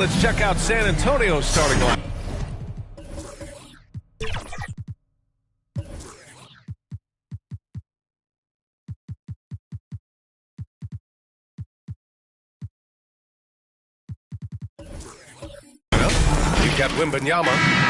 Let's check out San Antonio's starting line. You've got Wembanyama,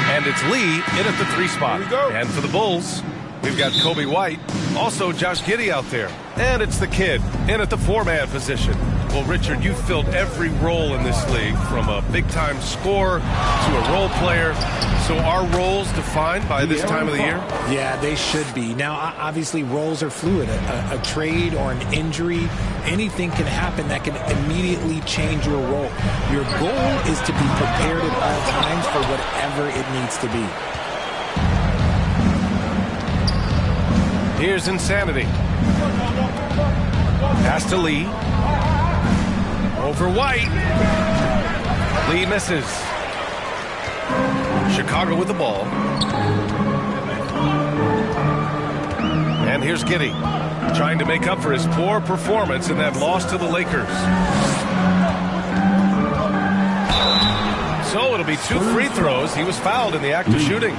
and it's Lee in at the 3 spot. And for the Bulls, we've got Kobe White, also Josh Giddey out there. And it's the kid in at the 4-man position. Well, Richard, you've filled every role in this league, from a big-time scorer to a role player. So are roles defined by this time of the year? Yeah, they should be. Now, obviously, roles are fluid. A trade or an injury, anything can happen that can immediately change your role. Your goal is to be prepared at all times for whatever it needs to be. Here's Insanity. Pass to Lee. Over White. Lee misses. Chicago with the ball. And here's Giddey, trying to make up for his poor performance in that loss to the Lakers. So it'll be 2 free throws. He was fouled in the act of shooting.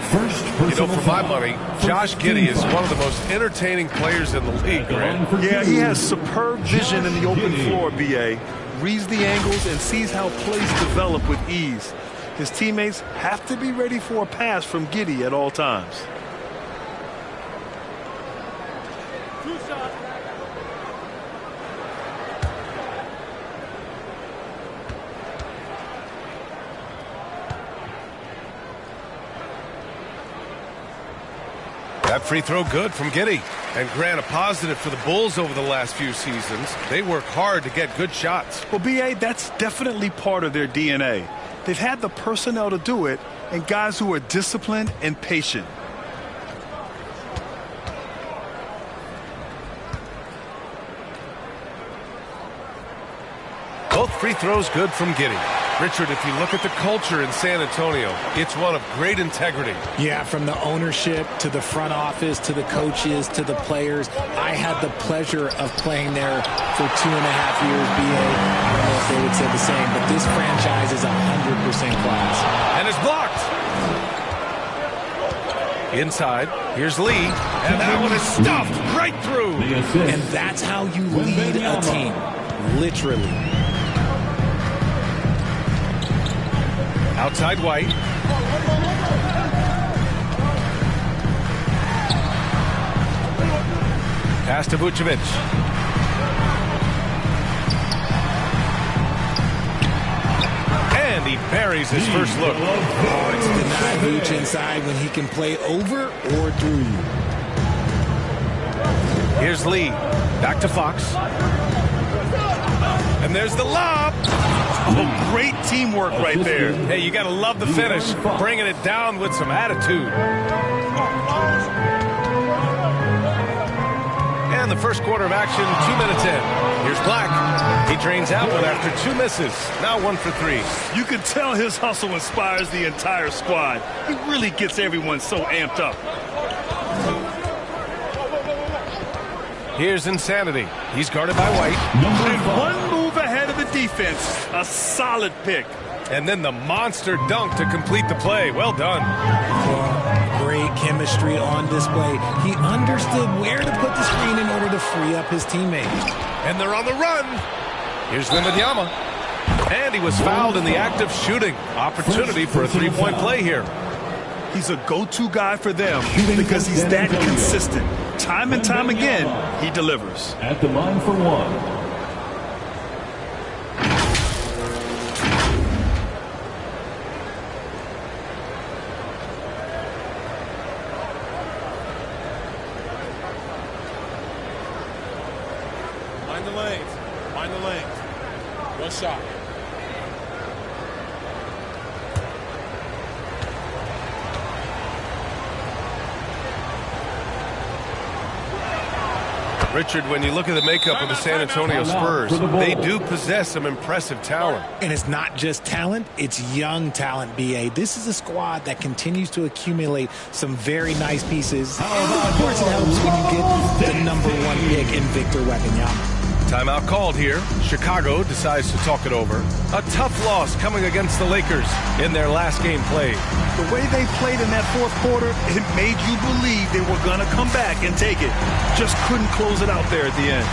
You know, for my money, Josh Giddey is one of the most entertaining players in the league, Grant. Yeah, he has superb vision in the open floor, B.A. Reads the angles and sees how plays develop with ease. His teammates have to be ready for a pass from Giddey at all times. That free throw good from Giddey. And Grant, a positive for the Bulls over the last few seasons. They work hard to get good shots. Well, B.A., that's definitely part of their DNA. They've had the personnel to do it, and guys who are disciplined and patient. Both free throws good from Giddey. Richard, if you look at the culture in San Antonio, it's one of great integrity. Yeah, from the ownership to the front office to the coaches to the players. I had the pleasure of playing there for 2.5 years, B.A. I don't know if they would say the same, but this franchise is 100% class. And it's blocked. Inside, here's Lee, and that one is stuffed right through. And that's how you lead a team, literally. Outside White. Pass to Vucevic. And he buries his first look. Oh, it's denied Vuce inside when he can play over or through you. Here's Lee. Back to Fox. And there's the lob. Oh, great teamwork right there. Hey, you got to love the finish. Bringing it down with some attitude. And the first quarter of action, 2 minutes in. Here's Black. He drains out one after 2 misses. Now 1 for 3. You can tell his hustle inspires the entire squad. He really gets everyone so amped up. Here's Insanity. He's guarded by White. And one move ahead of the defense. A solid pick. And then the monster dunk to complete the play. Well done. Great chemistry on display. He understood where to put the screen in order to free up his teammates. And they're on the run. Here's Wembanyama. And he was fouled in the act of shooting. Opportunity for a 3-point play here. He's a go-to guy for them because he's that consistent. Time and time again, he delivers. At the line for one. Mind the lanes. Mind the lanes. One shot. Richard, when you look at the makeup of the San Antonio Spurs, they do possess some impressive talent. And it's not just talent, it's young talent, B.A. This is a squad that continues to accumulate some very nice pieces. And of course, it helps when you get the #1 pick in Victor Wembanyama. Timeout called here. Chicago decides to talk it over. A tough loss coming against the Lakers in their last game played. The way they played in that fourth quarter, it made you believe they were going to come back and take it. Just couldn't close it out there at the end.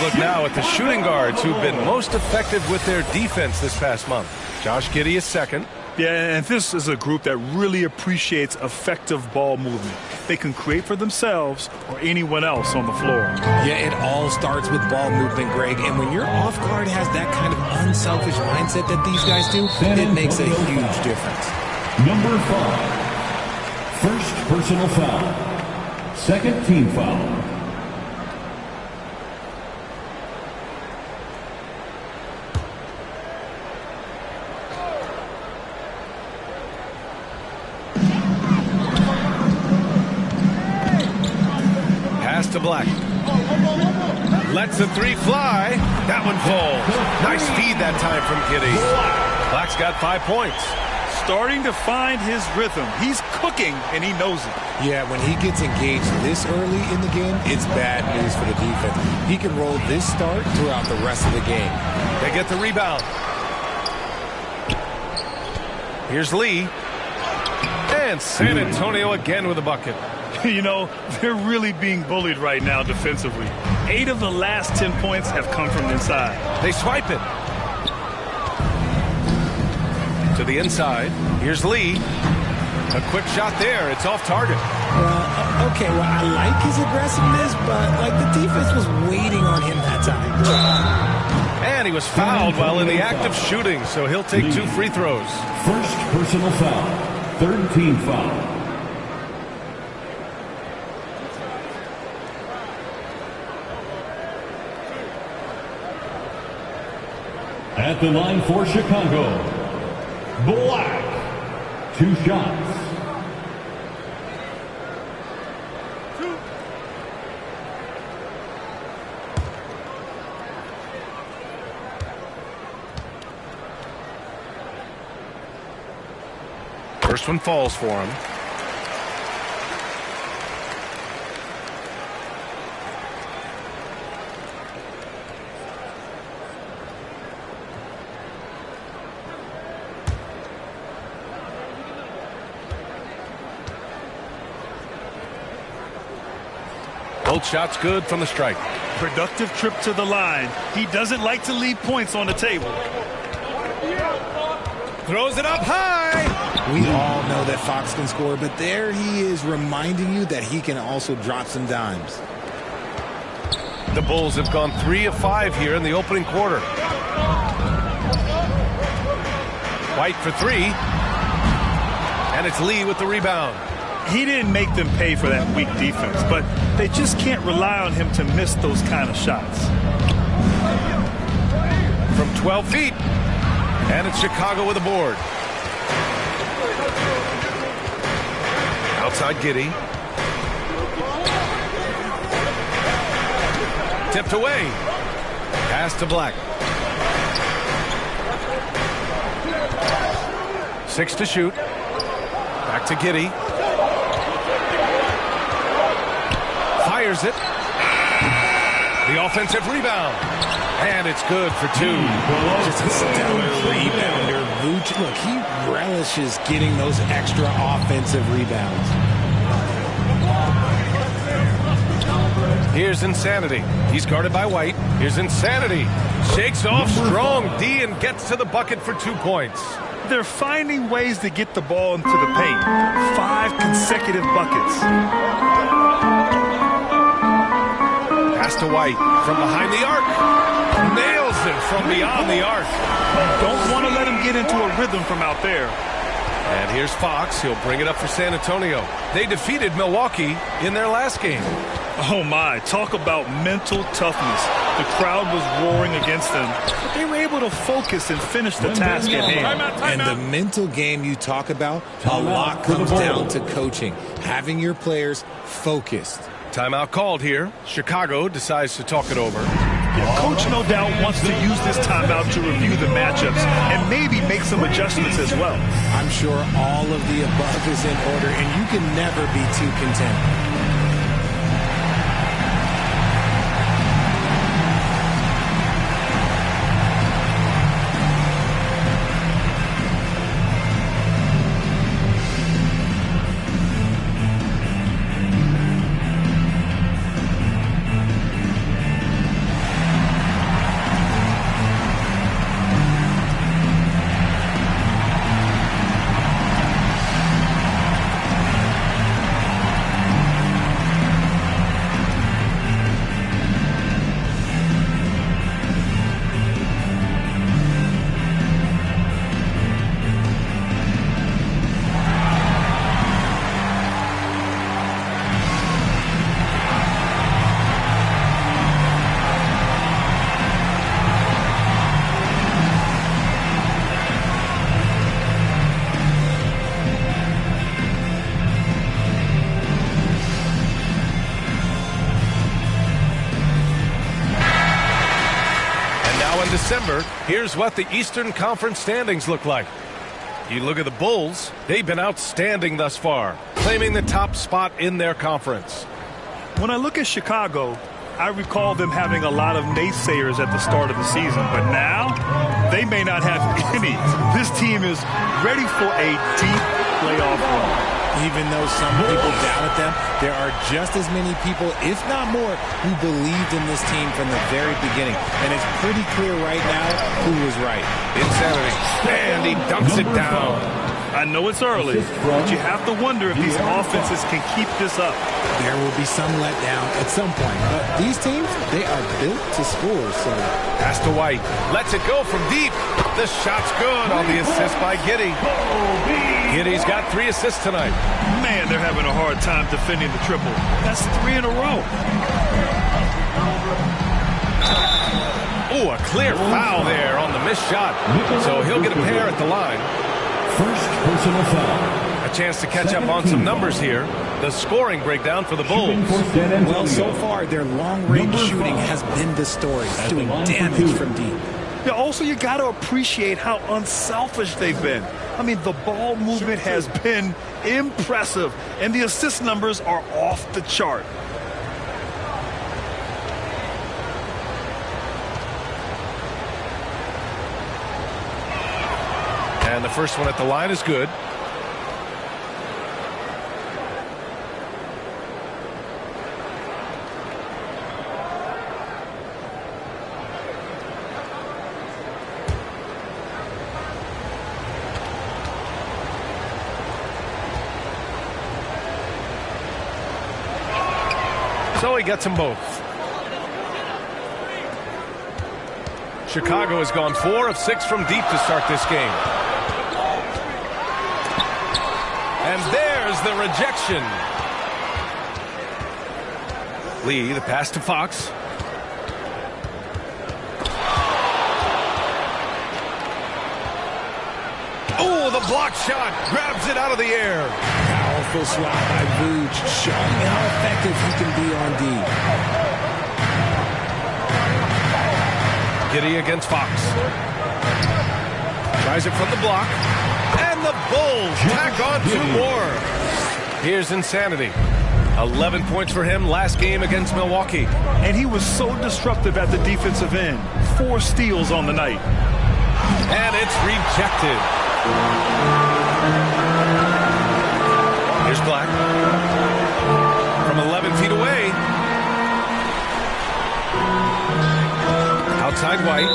Look now at the shooting guards who've been most effective with their defense this past month. Josh Giddey is second. Yeah, and this is a group that really appreciates effective ball movement. They can create for themselves or anyone else on the floor. Yeah, it all starts with ball movement, Greg. And when your off guard has that kind of unselfish mindset that these guys do, it makes a huge difference. Number 5. First personal foul. Second team foul. To Black. Lets the three fly. That one falls. Nice feed that time from Giddey. Black's got 5 points. Starting to find his rhythm. He's cooking, and he knows it. Yeah, when he gets engaged this early in the game, it's bad news for the defense. He can roll this start throughout the rest of the game. They get the rebound. Here's Lee. And San Antonio again with a bucket. You know, they're really being bullied right now defensively. 8 of the last 10 points have come from inside. They swipe it. To the inside. Here's Lee. A quick shot there. It's off target. Well, okay, well, I like his aggressiveness, but, like, the defense was waiting on him that time. And he was fouled while in the act of shooting, so he'll take 2 free throws. First personal foul. Third team foul. At the line for Chicago, Black. 2 shots. First one falls for him. Both shots good from the stripe. Productive trip to the line. He doesn't like to leave points on the table. Throws it up high. We all know that Fox can score, but there he is reminding you that he can also drop some dimes. The Bulls have gone 3 of 5 here in the opening quarter. White for 3. And it's Lee with the rebound. He didn't make them pay for that weak defense, but they just can't rely on him to miss those kind of shots. From 12 feet. And it's Chicago with a board. Outside Giddey. Tipped away. Pass to Black. 6 to shoot. Back to Giddey. Fires it. The offensive rebound. And it's good for 2. Just a stellar rebounder. Vooch, look, he relishes getting those extra offensive rebounds. Here's Insanity. He's guarded by White. Here's Insanity. Shakes off strong D and gets to the bucket for 2 points. They're finding ways to get the ball into the paint. 5 consecutive buckets. Pass to White from behind the arc. Nails it from beyond the arc. Don't want to let him get into a rhythm from out there. And here's Fox. He'll bring it up for San Antonio. They defeated Milwaukee in their last game. Oh, my. Talk about mental toughness. The crowd was roaring against them, but they were able to focus and finish the task at hand. And the mental game you talk about, a lot comes down to coaching, having your players focused. Timeout called here. Chicago decides to talk it over. Yeah, Coach no doubt wants to use this timeout to review the matchups and maybe make some adjustments as well. I'm sure all of the above is in order, and you can never be too content. December, here's what the Eastern Conference standings look like. You look at the Bulls, they've been outstanding thus far, claiming the top spot in their conference. When I look at Chicago, I recall them having a lot of naysayers at the start of the season, but now they may not have any. This team is ready for a deep playoff run. Even though some people doubted them, there are just as many people, if not more, who believed in this team from the very beginning. And it's pretty clear right now who was right. Insanity. And he dunks it down. I know it's early, but you have to wonder if these offenses can keep this up. There will be some letdown at some point. But these teams, they are built to score. So pass to White. Lets it go from deep. The shot's good on the assist by Giddey. Giddey's got 3 assists tonight. Man, they're having a hard time defending the triple. That's 3 in a row. Oh, a clear foul there on the missed shot. So he'll get a pair at the line. First personal foul. A chance to catch up on some numbers here. The scoring breakdown for the Bulls. Well, so far, their long-range shooting has been the story, doing damage from deep. Yeah, also, you got to appreciate how unselfish they've been. I mean, the ball movement has been impressive, and the assist numbers are off the chart. And the first one at the line is good. So he gets them both. Chicago has gone 4 of 6 from deep to start this game. And there's the rejection. Lee, the pass to Fox. Oh, the block shot. Grabs it out of the air. Powerful swat by Vooch, showing how effective he can be on D. Giddey against Fox. Tries it from the block. And the Bulls tack on 2 more. Here's Insanity. 11 points for him last game against Milwaukee. And he was so disruptive at the defensive end. 4 steals on the night. And it's rejected. Here's Black. From 11 feet away. outside White.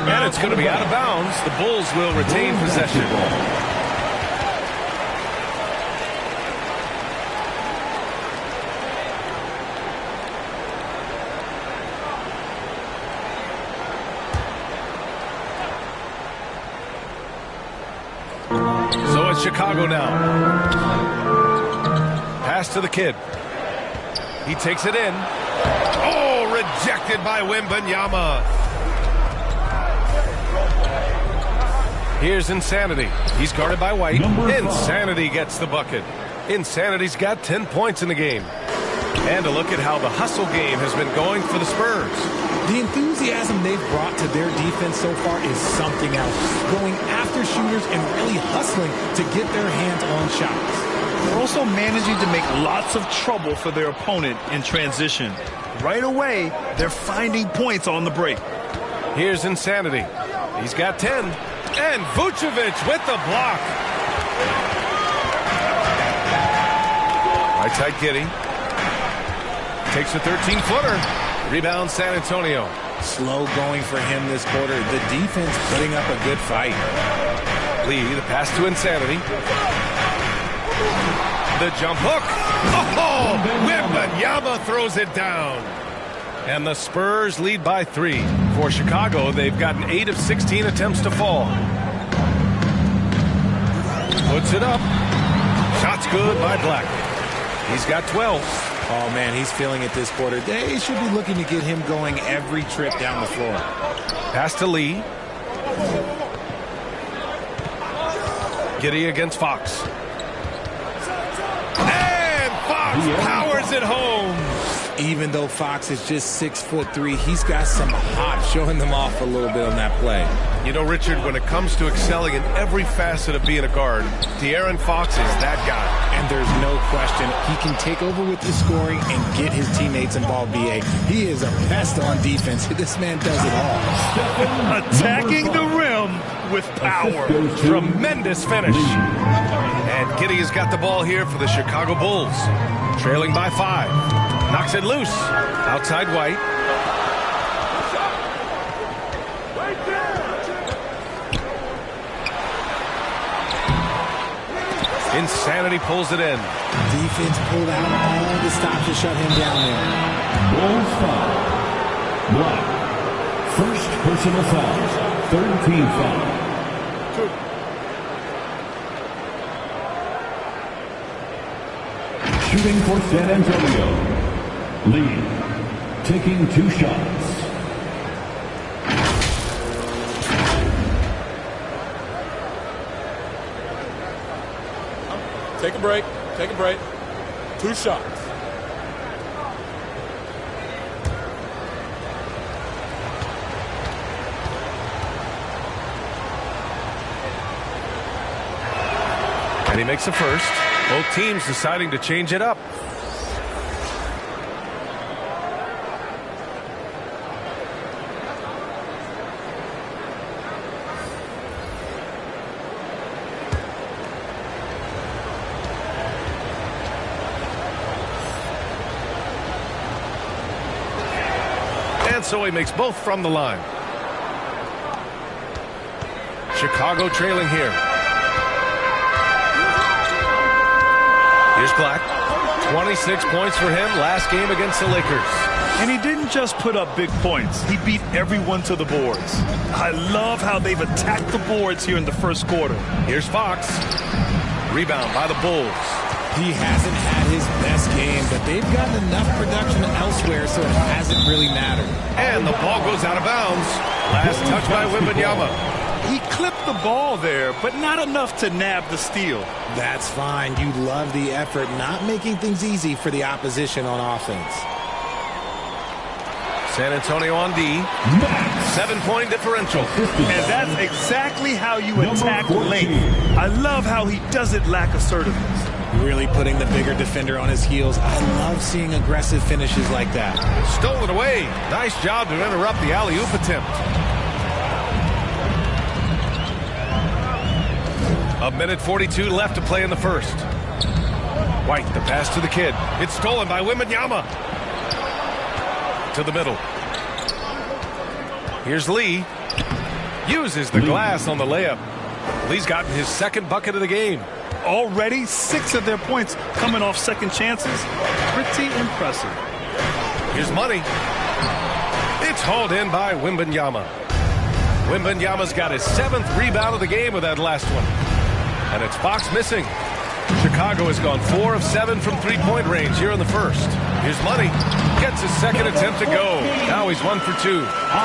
And it's going to be out of bounds. The Bulls will retain possession. So it's Chicago now. Pass to the kid. He takes it in. Oh, rejected by Wembanyama. Here's Insanity. He's guarded by White. Insanity gets the bucket. Insanity's got 10 points in the game. And a look at how the hustle game has been going for the Spurs. The enthusiasm they've brought to their defense so far is something else. Going after shooters and really hustling to get their hands on shots. They're also managing to make lots of trouble for their opponent in transition. Right away, they're finding points on the break. Here's Insanity. He's got 10. And Vucevic with the block. Right side Giddey. Takes a 13-footer. Rebound San Antonio. Slow going for him this quarter. The defense putting up a good fight. Lee, the pass to Insanity. The jump hook. Oh, Wembanyama throws it down. And the Spurs lead by 3. For Chicago, they've gotten 8 of 16 attempts to fall. Puts it up. Shot's good by Black. He's got 12. Oh, man, he's feeling it this quarter. They should be looking to get him going every trip down the floor. Pass to Lee. Giddey against Fox. And Fox powers it home. Even though Fox is just 6'3", he's got some hop showing them off a little bit on that play. You know, Richard, when it comes to excelling in every facet of being a guard, De'Aaron Fox is that guy. And there's no question he can take over with the scoring and get his teammates involved, B.A. He is a pest on defense. This man does it all. Attacking the rim with power. Tremendous finish. And Giddey has got the ball here for the Chicago Bulls. Trailing by 5. Knocks it loose. Outside White. Insanity pulls it in. Defense pulled out all the stops to shut him down there. Bulls foul. Black. First personal foul. Third team foul. Shooting for San Antonio. Lee taking 2 shots. Take a break. Take a break. 2 shots. And he makes the first. Both teams deciding to change it up. So he makes both from the line. Chicago trailing here. Here's Black. 26 points for him last game against the Lakers. And he didn't just put up big points. He beat everyone to the boards. I love how they've attacked the boards here in the first quarter. Here's Fox. Rebound by the Bulls. He hasn't had his best game, but they've gotten enough production elsewhere, so it hasn't really mattered. And the ball goes out of bounds. Last touch by Wembanyama. He clipped the ball there, but not enough to nab the steal. That's fine. You love the effort, not making things easy for the opposition on offense. San Antonio on D. 7-point differential. And that's exactly how you attack length. I love how he doesn't lack assertiveness. Really putting the bigger defender on his heels. I love seeing aggressive finishes like that. Stolen away. Nice job to interrupt the alley-oop attempt. A minute 42 left to play in the first. White, the pass to the kid. It's stolen by Wembanyama. To the middle. Here's Lee. Uses the glass on the layup. Lee's gotten his second bucket of the game. Already 6 of their points coming off second chances. Pretty impressive. Here's Money. It's hauled in by Wembanyama. Wembanyama's got his 7th rebound of the game with that last one. And it's Fox missing. Chicago has gone 4 of 7 from three-point range here in the first. Here's Money. Gets his second attempt to go. Now he's 1 for 2.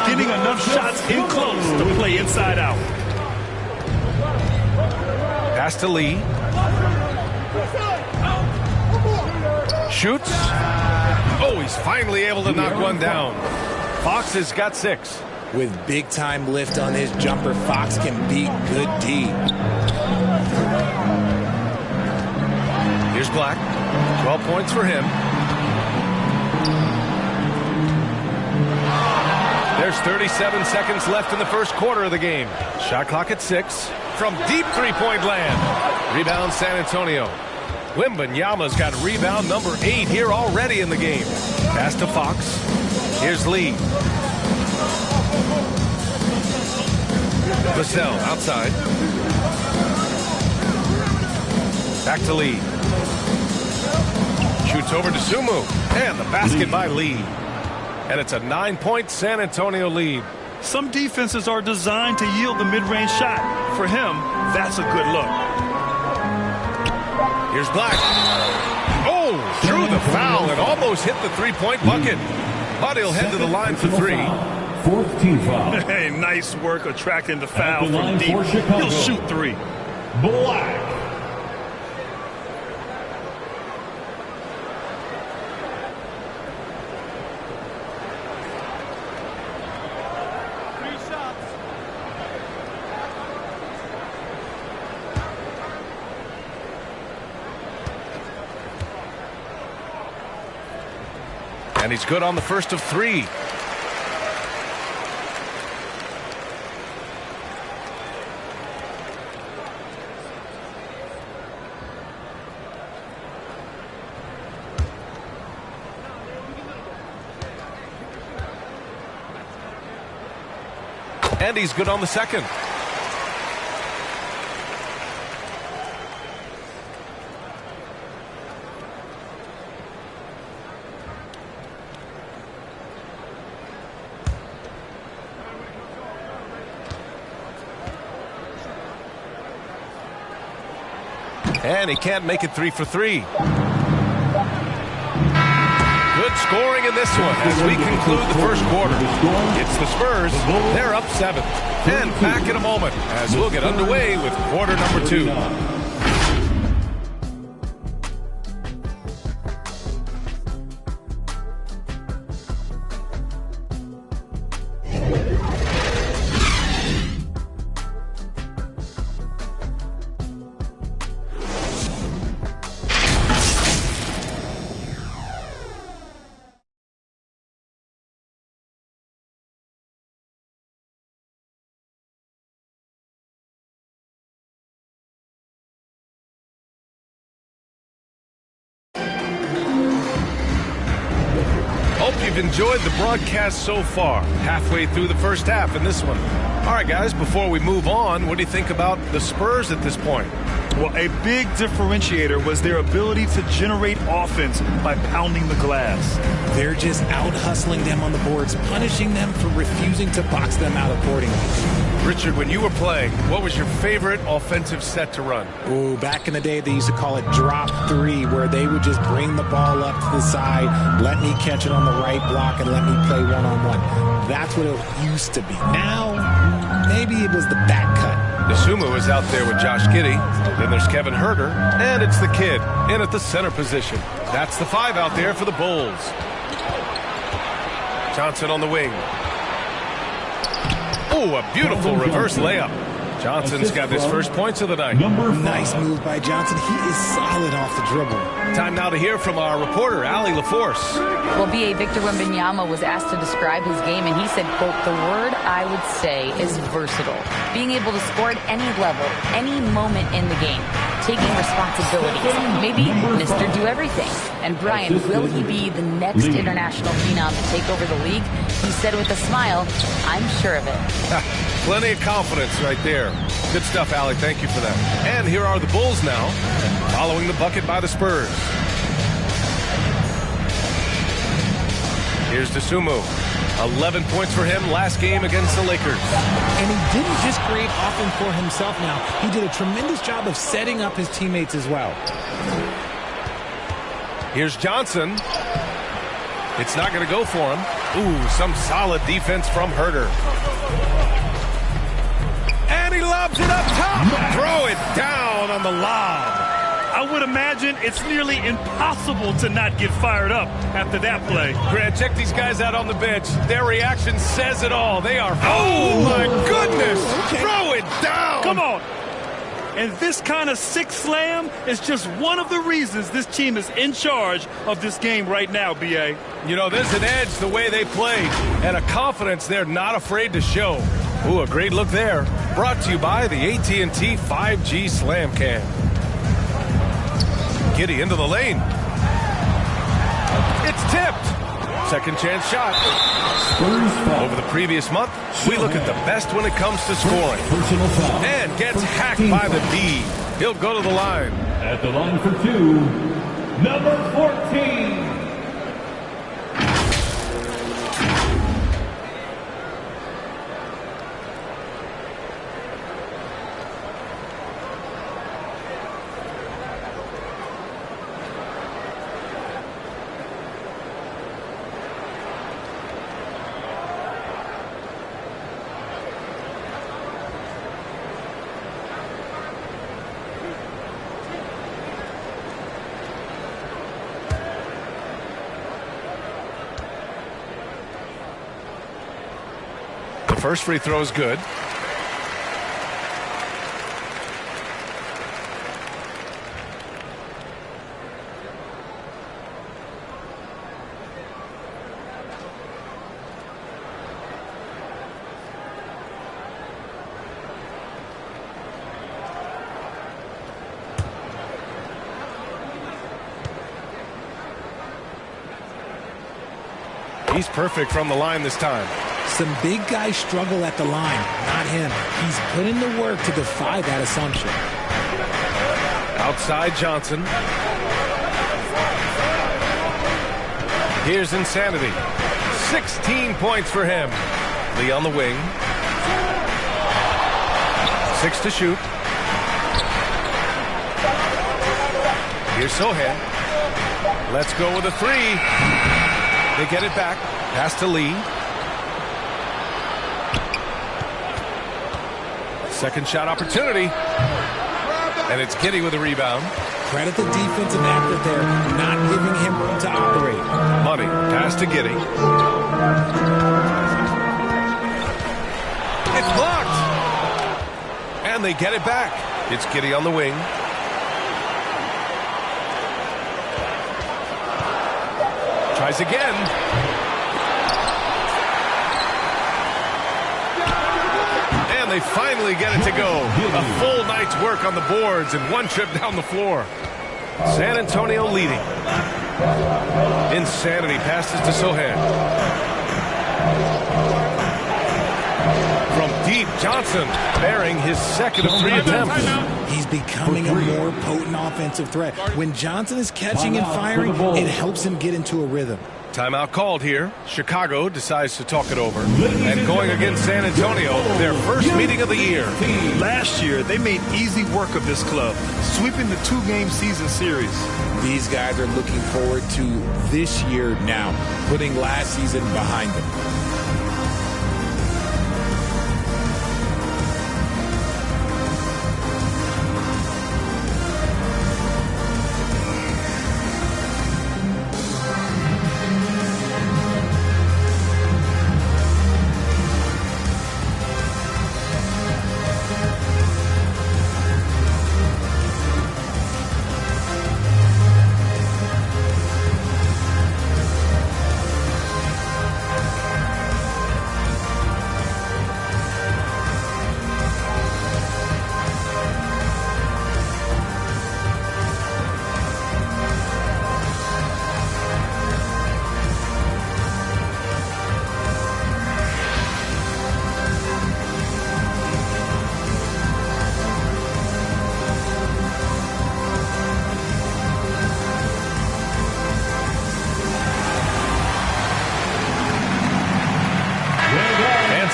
Getting enough shots in close to play inside out. Pass to Lee. Shoots. Oh, he's finally able to knock one down. Fox has got 6. With big-time lift on his jumper, Fox can beat good D. Here's Black. 12 points for him. There's 37 seconds left in the first quarter of the game. Shot clock at 6. From deep three-point land. Rebound San Antonio. Wembanyama's got rebound number 8 here already in the game. Pass to Fox. Here's Lee. Vassell outside. Back to Lee. Shoots over to Sumu. And the basket by Lee. And it's a 9-point San Antonio lead. Some defenses are designed to yield the mid-range shot. For him, that's a good look. Here's Black. Oh, drew the foul and almost hit the three-point bucket. But he'll head to the line for 3. 4th team foul. Hey, nice work attracting the foul the from deep. He'll shoot 3. Black. And he's good on the first of 3. And he's good on the second. And he can't make it 3 for 3. Good scoring in this one as we conclude the first quarter. It's the Spurs. They're up 7. And back in a moment as we'll get underway with quarter number 2. Hope you've enjoyed the broadcast so far. Halfway through the first half in this one. All right, guys, before we move on, what do you think about the Spurs at this point? Well, a big differentiator was their ability to generate offense by pounding the glass. They're just out-hustling them on the boards, punishing them for refusing to box them out accordingly. Richard, when you were playing, what was your favorite offensive set to run? Oh, back in the day, they used to call it drop 3, where they would just bring the ball up to the side, let me catch it on the right block, and let me play one-on-one. That's what it used to be. Now, maybe it was the back cut. Nasumu is out there with Josh Giddey. Then there's Kevin Huerter, and it's the kid in at the center position. That's the 5 out there for the Bulls. Johnson on the wing. Oh, a beautiful reverse layup. Johnson's got his first points of the night. Nice move by Johnson. He is solid off the dribble. Time now to hear from our reporter, Allie LaForce. Well, B.A. Victor Wembanyama was asked to describe his game, and he said, quote, "The word I would say is versatile. Being able to score at any level, any moment in the game. To taking responsibilities. Maybe Mr. Do Everything. And Brian, will he be the next international phenom to take over the league? He said with a smile, I'm sure of it. Plenty of confidence right there. Good stuff, Allie. Thank you for that. And here are the Bulls now, following the bucket by the Spurs. Here's Dosunmu. 11 points for him last game against the Lakers. And he didn't just create offense for himself now. He did a tremendous job of setting up his teammates as well. Here's Johnson. It's not going to go for him. Ooh, some solid defense from Herter. And he lobs it up top. Throw it down on the lob. I would imagine it's nearly impossible to not get fired up after that play. Grant, check these guys out on the bench. Their reaction says it all. They are, oh my goodness, throw it down. Come on. And this kind of sick slam is just one of the reasons this team is in charge of this game right now, B.A. You know, there's an edge the way they play and a confidence they're not afraid to show. Ooh, a great look there. Brought to you by the AT&T 5G Slam Cam. Giddey into the lane. It's tipped. Second chance shot. Over the previous month, we look at the best when it comes to scoring. And gets hacked by the D. He'll go to the line. At the line for two, number 14. First free throw is good. He's perfect from the line this time. Some big guys struggle at the line, not him. He's put in the work to defy that assumption. Outside Johnson. Here's Insanity. 16 points for him. Lee on the wing. 6 to shoot. Here's Sohan. Let's go with a 3. They get it back. Pass to Lee. Second shot opportunity. And it's Giddey with a rebound. Credit the defensive effort there, not giving him room to operate. Money. Pass to Giddey. It's blocked. And they get it back. It's Giddey on the wing. Tries again. And they finally get it to go. A full night's work on the boards and one trip down the floor. San Antonio leading. Insanity passes to Sohan. From deep, Johnson bearing his second of 3 attempts. He's becoming a more potent offensive threat. When Johnson is catching and firing, it helps him get into a rhythm. Timeout called here. Chicago decides to talk it over. And going against San Antonio, their first meeting of the year. Last year, they made easy work of this club, sweeping the 2-game season series. These guys are looking forward to this year now, putting last season behind them.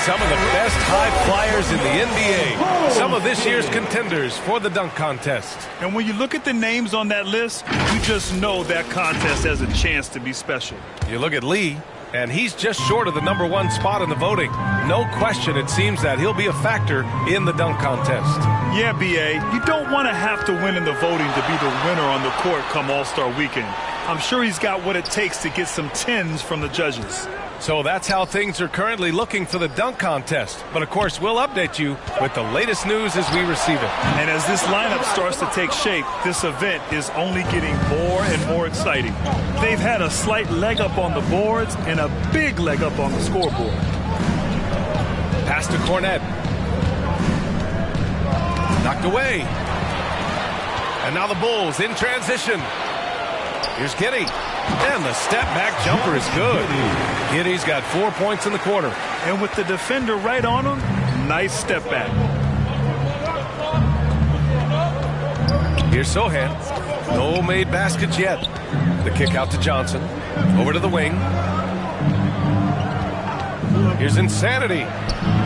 some of the best high flyers in the NBA. Some of this year's contenders for the dunk contest. And when you look at the names on that list, you just know that contest has a chance to be special. You look at Lee, and he's just short of the #1 spot in the voting. No question, it seems that he'll be a factor in the dunk contest. Yeah, B.A., you don't want to have to win in the voting to be the winner on the court come All-Star Weekend. I'm sure he's got what it takes to get some 10s from the judges. So that's how things are currently looking for the dunk contest. But, of course, we'll update you with the latest news as we receive it. And as this lineup starts to take shape, this event is only getting more and more exciting. They've had a slight leg up on the boards and a big leg up on the scoreboard. Pass to Cornette. Knocked away. And now the Bulls in transition. Here's Giddey. And the step-back jumper is good. Giddey's got 4 points in the quarter. And with the defender right on him, nice step back. Here's Sochan. No made baskets yet. The kick out to Johnson. Over to the wing. Here's Insanity.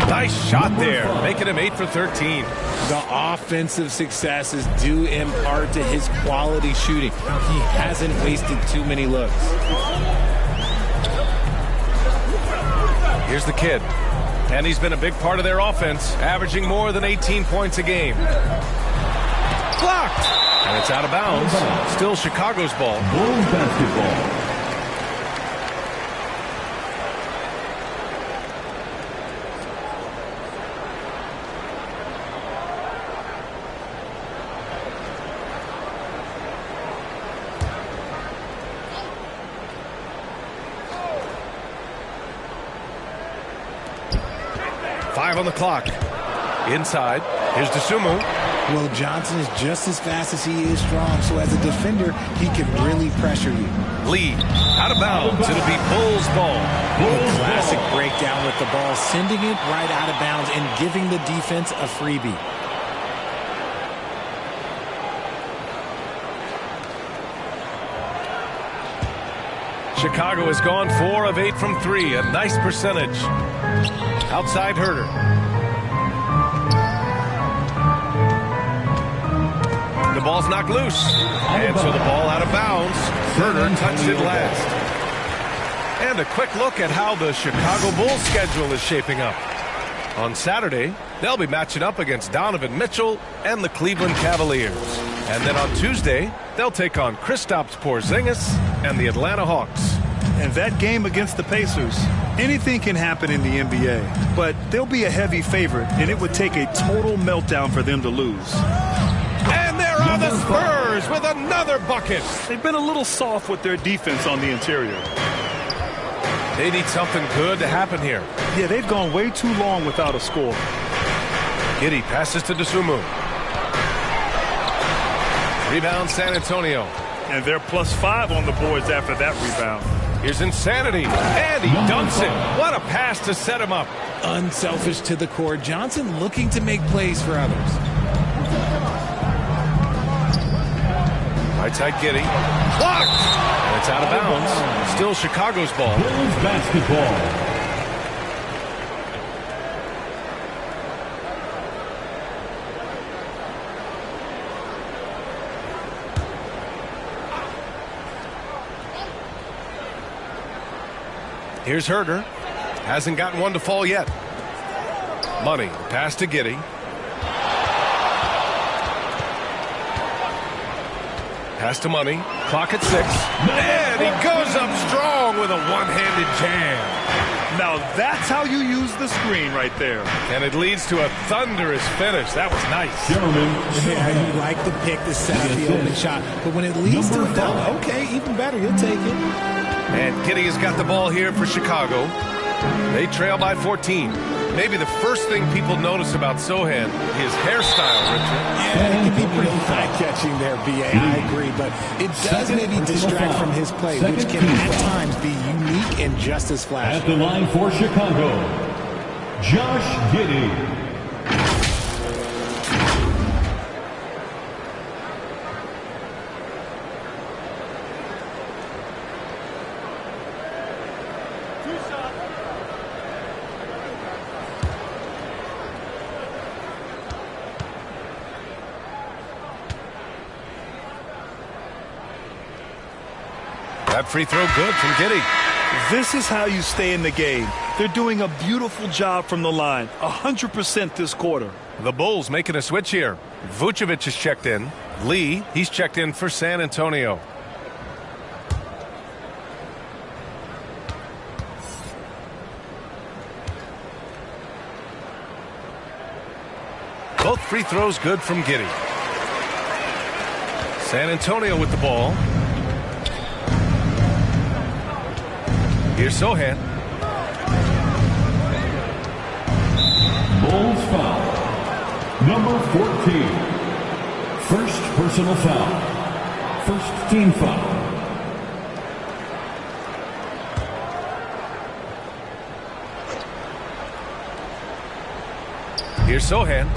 Nice shot there, making him 8 for 13. The offensive success is due in part to his quality shooting. He hasn't wasted too many looks. Here's the kid. And he's been a big part of their offense, averaging more than 18 points a game. Blocked! And it's out of bounds. Still Chicago's ball. Bulls basketball. On the clock. Inside. Here's Dosunmu. Well, Johnson is just as fast as he is strong, so as a defender, he can really pressure you. Lee, out of bounds. It'll be Bulls ball. Classic breakdown with the ball, sending it right out of bounds and giving the defense a freebie. Chicago has gone 4 of 8 from 3. A nice percentage. Outside Herter. The ball's knocked loose. And so the ball out of bounds. Herter touched it last. And a quick look at how the Chicago Bulls schedule is shaping up. On Saturday, they'll be matching up against Donovan Mitchell and the Cleveland Cavaliers. And then on Tuesday, they'll take on Kristaps Porzingis and the Atlanta Hawks. And that game against the Pacers, anything can happen in the NBA, but they'll be a heavy favorite, and it would take a total meltdown for them to lose. And there are the Spurs with another bucket. They've been a little soft with their defense on the interior. They need something good to happen here. Yeah, they've gone way too long without a score. Giddey passes to Dosunmu. Rebound San Antonio. And they're +5 on the boards after that rebound. Here's Insanity, and he dunks it. What a pass to set him up. Unselfish to the core. Johnson looking to make plays for others. Right side Giddey. Blocked! And it's out of bounds. Still Chicago's ball. Bulls basketball. Here's Herter. Hasn't gotten one to fall yet. Money. Pass to Giddey. Pass to Money. Clock at 6. And he goes up strong with a one-handed jam. Now that's how you use the screen right there. And it leads to a thunderous finish. That was nice. Gentlemen, Yeah, you like the pick to set up the open shot. But when it leads to a dunk, okay, even better, you'll take it. And Giddey has got the ball here for Chicago. They trail by 14. Maybe the first thing people notice about Sochan, his hairstyle, Richard. Yeah, it can be pretty eye-catching there, B.A. I agree, but it does maybe distract from his play, which can at times be unique and just as at flashy. the line for Chicago, Josh Giddey. That free throw good from Giddey. This is how you stay in the game. They're doing a beautiful job from the line. 100% this quarter. The Bulls making a switch here. Vucevic is checked in. Lee, he's checked in for San Antonio. Both free throws good from Giddey. San Antonio with the ball. Here's Sochan. Bulls foul. Number 14. First personal foul. First team foul. Here's Sochan.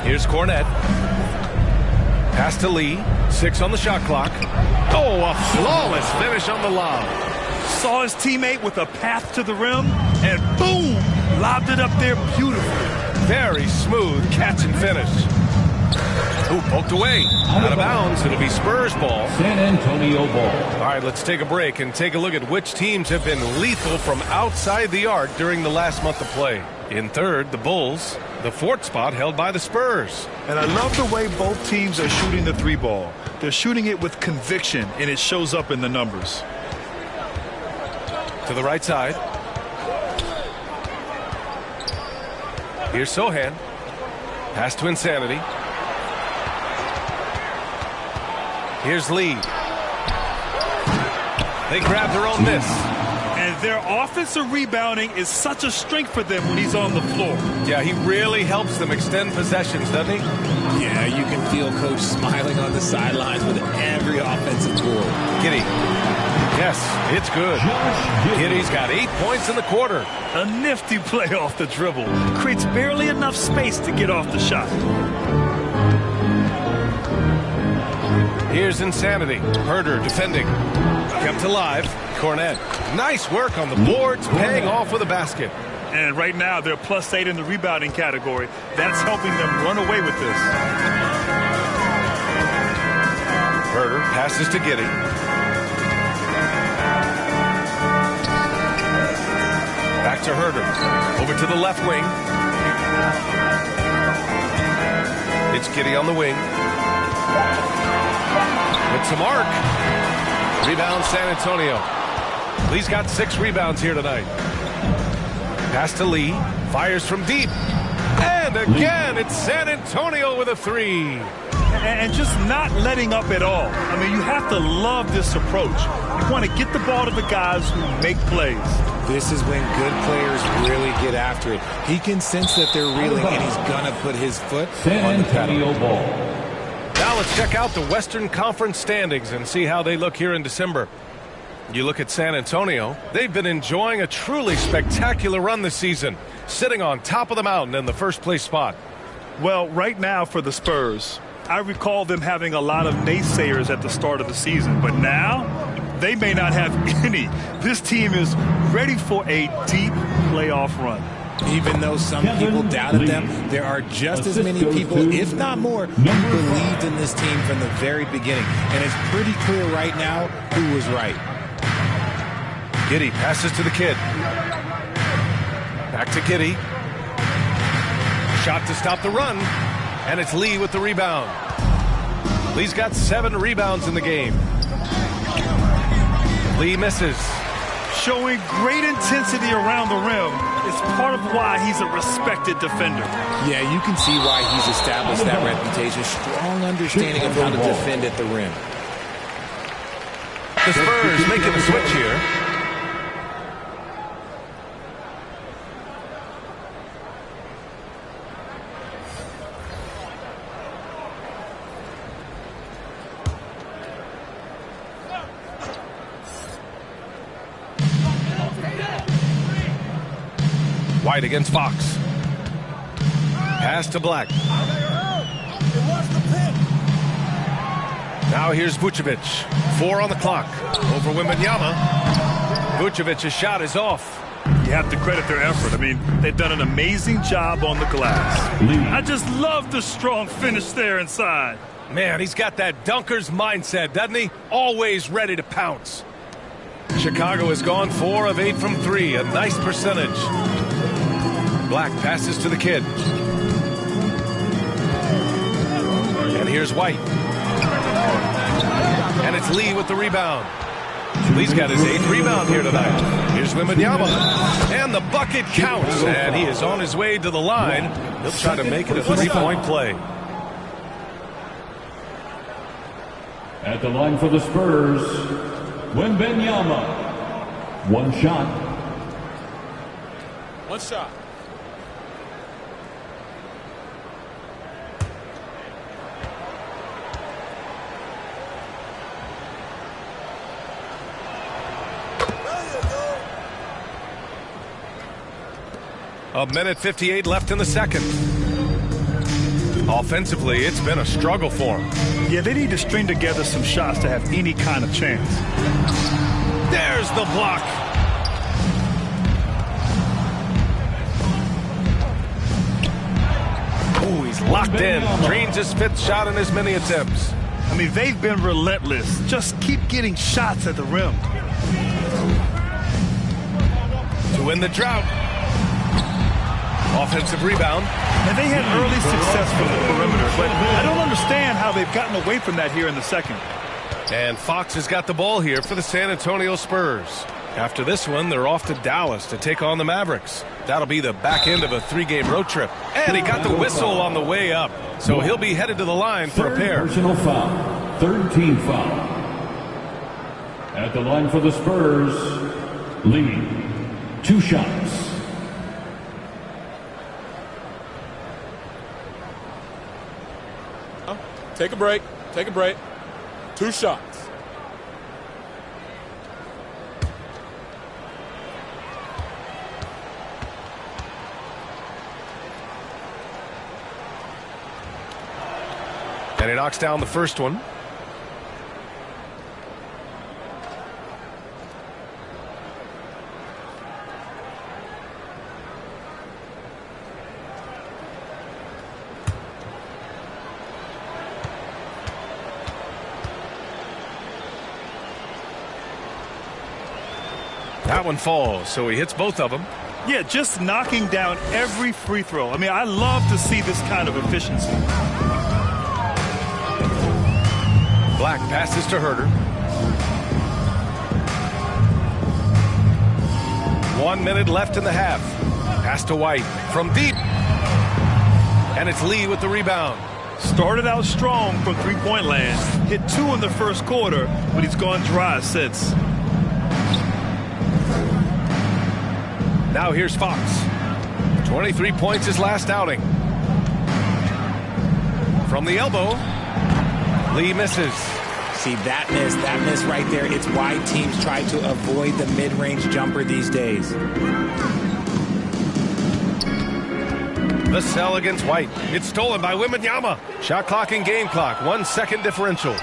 Here's Kornet. Pass to Lee. 6 on the shot clock. Oh, a flawless finish on the lob. Saw his teammate with a path to the rim, and boom, lobbed it up there beautifully. Very smooth catch and finish. Ooh, poked away. Out of bounds. It'll be Spurs ball. San Antonio ball. All right, let's take a break and take a look at which teams have been lethal from outside the arc during the last month of play. In third, the Bulls. The fourth spot held by the Spurs. And I love the way both teams are shooting the three ball. They're shooting it with conviction, and it shows up in the numbers. To the right side. Here's Sochan. Pass to Insanity. Here's Lee. They grab their own miss. And their offensive rebounding is such a strength for them when he's on the floor. Yeah, he really helps them extend possessions, doesn't he? Yeah, you can feel Coach smiling on the sidelines with every offensive goal. Giddey. Yes, it's good. Giddey's got 8 points in the quarter. A nifty play off the dribble. Creates barely enough space to get off the shot. Here's Insanity. Herder defending. Kept alive. Kornet. Nice work on the boards, paying off with a basket. And right now, they're +8 in the rebounding category. That's helping them run away with this. Herder passes to Giddey. Back to Herder. Over to the left wing. It's Giddey on the wing. It's a mark. Rebound San Antonio. Lee's got 6 rebounds here tonight. Pass to Lee. Fires from deep. And again, it's San Antonio with a 3. And just not letting up at all. I mean, you have to love this approach. You want to get the ball to the guys who make plays. This is when good players really get after it. He can sense that they're reeling, and he's going to put his foot on the pedal. Ball. Now let's check out the Western Conference standings and see how they look here in December. You look at San Antonio, they've been enjoying a truly spectacular run this season, sitting on top of the mountain in the first place spot. Well, right now for the Spurs, I recall them having a lot of naysayers at the start of the season, but now they may not have any. This team is ready for a deep playoff run. Even though some people doubted them, there are just as many people, if not more, who believed in this team from the very beginning. And it's pretty clear right now who was right. Giddey passes to the kid. Back to Giddey. Shot to stop the run. And it's Lee with the rebound. Lee's got 7 rebounds in the game. Lee misses. Showing great intensity around the rim is part of why he's a respected defender. Yeah, you can see why he's established that reputation. Strong understanding of how to defend at the rim. The Spurs making a switch here. White against Fox. Pass to Black. Now here's Vucevic. 4 on the clock. Over Wembanyama. Vucevic's shot is off. You have to credit their effort. I mean, they've done an amazing job on the glass. I just love the strong finish there inside. Man, he's got that dunker's mindset, doesn't he? Always ready to pounce. Chicago has gone 4 of 8 from 3, a nice percentage. Black passes to the kid. And here's White. And it's Lee with the rebound. Lee's got his 8th rebound here tonight. Here's Wembanyama. And the bucket counts. And he is on his way to the line. He'll try to make it a 3-point play. At the line for the Spurs, Wembanyama. One shot. One shot. A minute 58 left in the second. Offensively, it's been a struggle for them. Yeah, they need to string together some shots to have any kind of chance. There's the block. Oh, he's locked in. Drains his 5th shot in as many attempts. I mean, they've been relentless. Just keep getting shots at the rim. To win the drought. Offensive rebound. And they had early success from the perimeter, but I don't understand how they've gotten away from that here in the second. And Fox has got the ball here for the San Antonio Spurs. After this one, they're off to Dallas to take on the Mavericks. That'll be the back end of a 3-game road trip. And he got the whistle on the way up, so he'll be headed to the line for a pair. Personal foul. 3rd team foul. At the line for the Spurs, Lee. 2 shots. Take a break. Take a break. 2 shots. And he knocks down the first one. That one falls, so he hits both of them. Yeah, just knocking down every free throw. I mean, I love to see this kind of efficiency. Black passes to Herter. 1 minute left in the half. Pass to White from deep. And it's Lee with the rebound. Started out strong from three-point land. Hit 2 in the first quarter, but he's gone dry since. Now here's Fox. 23 points his last outing. From the elbow, Lee misses. See, that miss right there, it's why teams try to avoid the mid-range jumper these days. Vassell against White. It's stolen by Wembanyama. Shot clock and game clock. 1 second differential.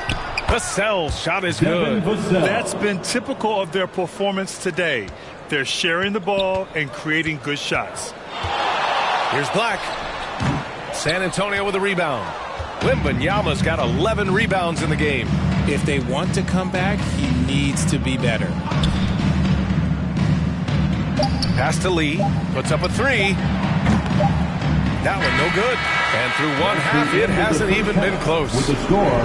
Vassell's shot is good. That's been typical of their performance today. They're sharing the ball and creating good shots. Here's Black. San Antonio with a rebound. Wembanyama's got 11 rebounds in the game. If they want to come back, he needs to be better. Pass to Lee. Puts up a 3. That one no good. And through one half, it hasn't even been close.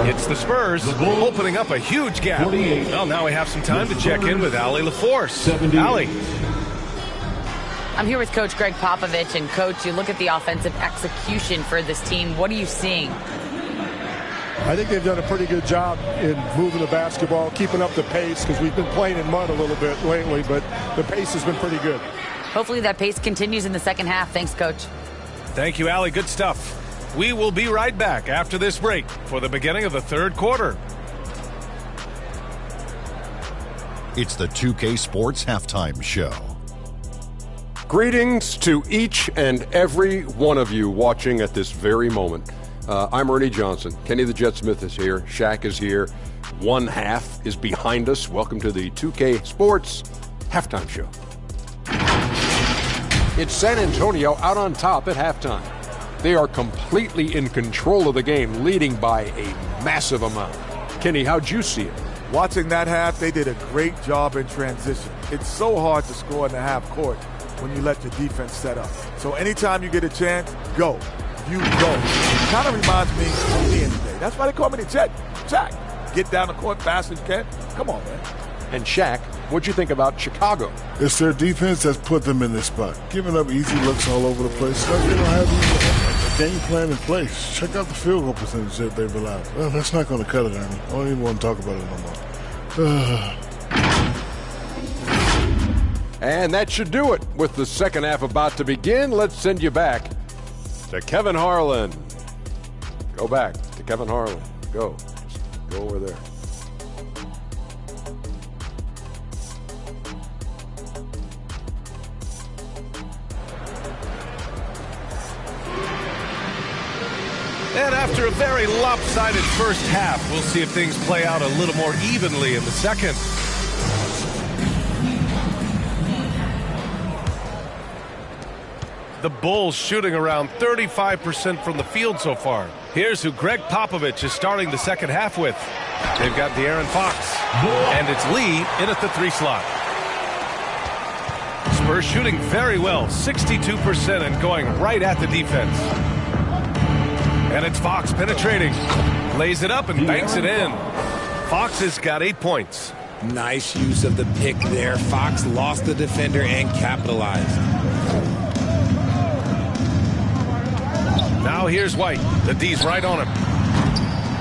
It's the Spurs opening up a huge gap. Well, now we have some time to check in with Allie LaForce. Allie. I'm here with Coach Greg Popovich. And, Coach, you look at the offensive execution for this team. What are you seeing? I think they've done a pretty good job in moving the basketball, keeping up the pace, because we've been playing in mud a little bit lately, but the pace has been pretty good. Hopefully that pace continues in the second half. Thanks, Coach. Thank you, Allie. Good stuff. We will be right back after this break for the beginning of the third quarter. It's the 2K Sports Halftime Show. Greetings to each and every one of you watching at this very moment. I'm Ernie Johnson. Kenny the Jet Smith is here. Shaq is here. One half is behind us. Welcome to the 2K Sports Halftime Show. It's San Antonio out on top at halftime. They are completely in control of the game, leading by a massive amount. Kenny, how'd you see it? Watching that half, they did a great job in transition. It's so hard to score in the half court when you let your defense set up. So anytime you get a chance, go. You go. It kind of reminds me of me today. That's why they call me the Jet. Jack, get down the court fast as you can. Come on, man. And Shaq, what'd you think about Chicago? It's their defense that's put them in this spot. Giving up easy looks all over the place. Like they don't have a game plan in place. Check out the field goal percentage that they've allowed. Well, that's not going to cut it, Ernie. I don't even want to talk about it no more. And that should do it. With the second half about to begin, let's send you back to Kevin Harlan. Go back to Kevin Harlan. Go over there. And after a very lopsided first half, we'll see if things play out a little more evenly in the second. The Bulls shooting around 35% from the field so far. Here's who Greg Popovich is starting the second half with. They've got De'Aaron Fox, and it's Lee in at the 3 slot. Spurs shooting very well, 62% and going right at the defense. And it's Fox penetrating. Lays it up and banks it in. Fox has got 8 points. Nice use of the pick there. Fox lost the defender and capitalized. Now here's White. The D's right on him.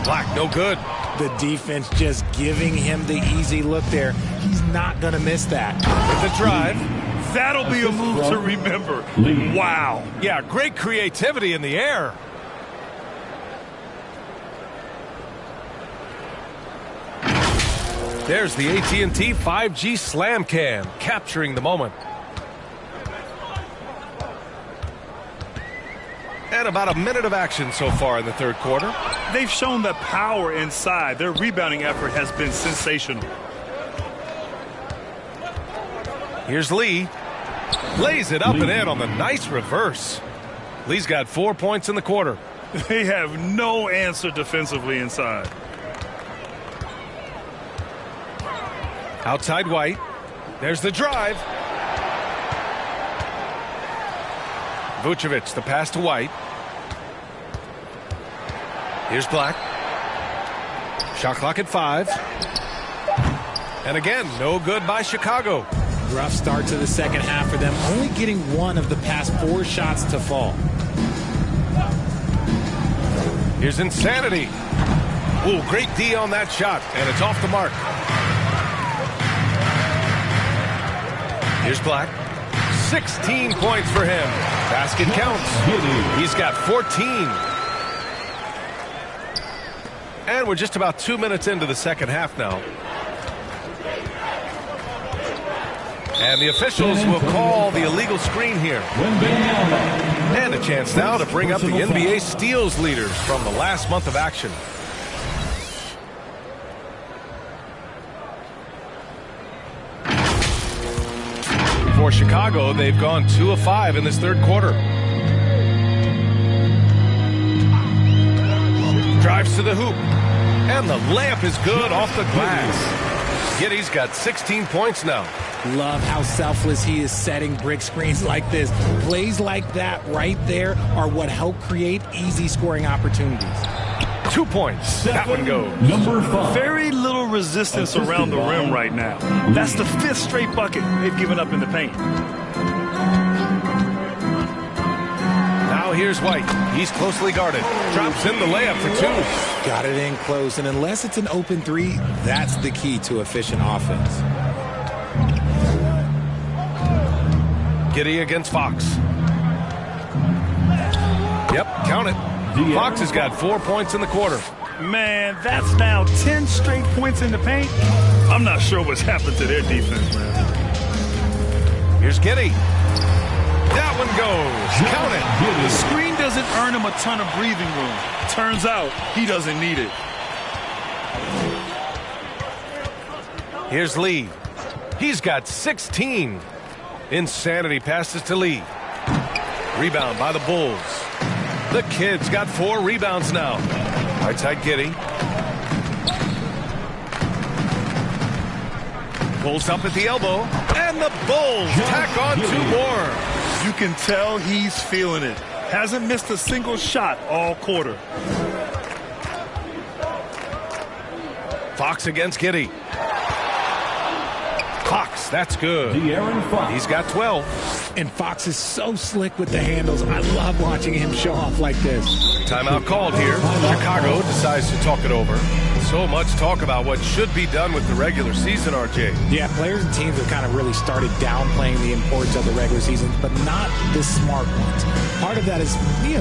Black, no good. The defense just giving him the easy look there. He's not going to miss that. With the drive. That'll be a move to remember. Wow. Yeah, great creativity in the air. There's the AT&T 5G Slam Cam, capturing the moment. And about a minute of action so far in the third quarter. They've shown the power inside. Their rebounding effort has been sensational. Here's Lee. Lays it up and in on the nice reverse. Lee's got 4 points in the quarter. They have no answer defensively inside. Outside White. There's the drive. Vucevic, the pass to White. Here's Black. Shot clock at 5. And again, no good by Chicago. Rough start to the second half for them, only getting 1 of the past 4 shots to fall. Here's Insanity. Ooh, great D on that shot, and it's off the mark. Here's Black. 16 points for him. Basket counts. He's got 14. And we're just about 2 minutes into the second half now. And the officials will call the illegal screen here. And a chance now to bring up the NBA steals leaders from the last month of action. For Chicago, they've gone 2 of 5 in this third quarter. Drives to the hoop. And the layup is good off the glass. Giddey's got 16 points now. Love how selfless he is setting brick screens like this. Plays like that right there are what help create easy scoring opportunities. 2 points. That one goes. Number 5. Very little resistance around the rim right now. That's the 5th straight bucket they've given up in the paint. Now here's White. He's closely guarded. Drops in the layup for 2. Got it in close, and unless it's an open 3, that's the key to efficient offense. Giddey against Fox. Yep, count it. Fox has got 4 points in the quarter. Man, that's now 10 straight points in the paint. I'm not sure what's happened to their defense, man. Here's Giddey. That one goes. Count it. The screen doesn't earn him a ton of breathing room. Turns out he doesn't need it. Here's Lee. He's got 16. Insanity passes to Lee. Rebound by the Bulls. The Kid's got 4 rebounds now. Right side Giddey. Pulls up at the elbow. And the Bulls tack on 2 more. You can tell he's feeling it. Hasn't missed a single shot all quarter. Fox against Giddey. Fox, that's good. He's got 12. And Fox is so slick with the handles. I love watching him show off like this. Timeout called here. Chicago decides to talk it over. So much talk about what should be done with the regular season, RJ. Yeah, players and teams have kind of really started downplaying the importance of the regular season, but not the smart ones. Part of that is,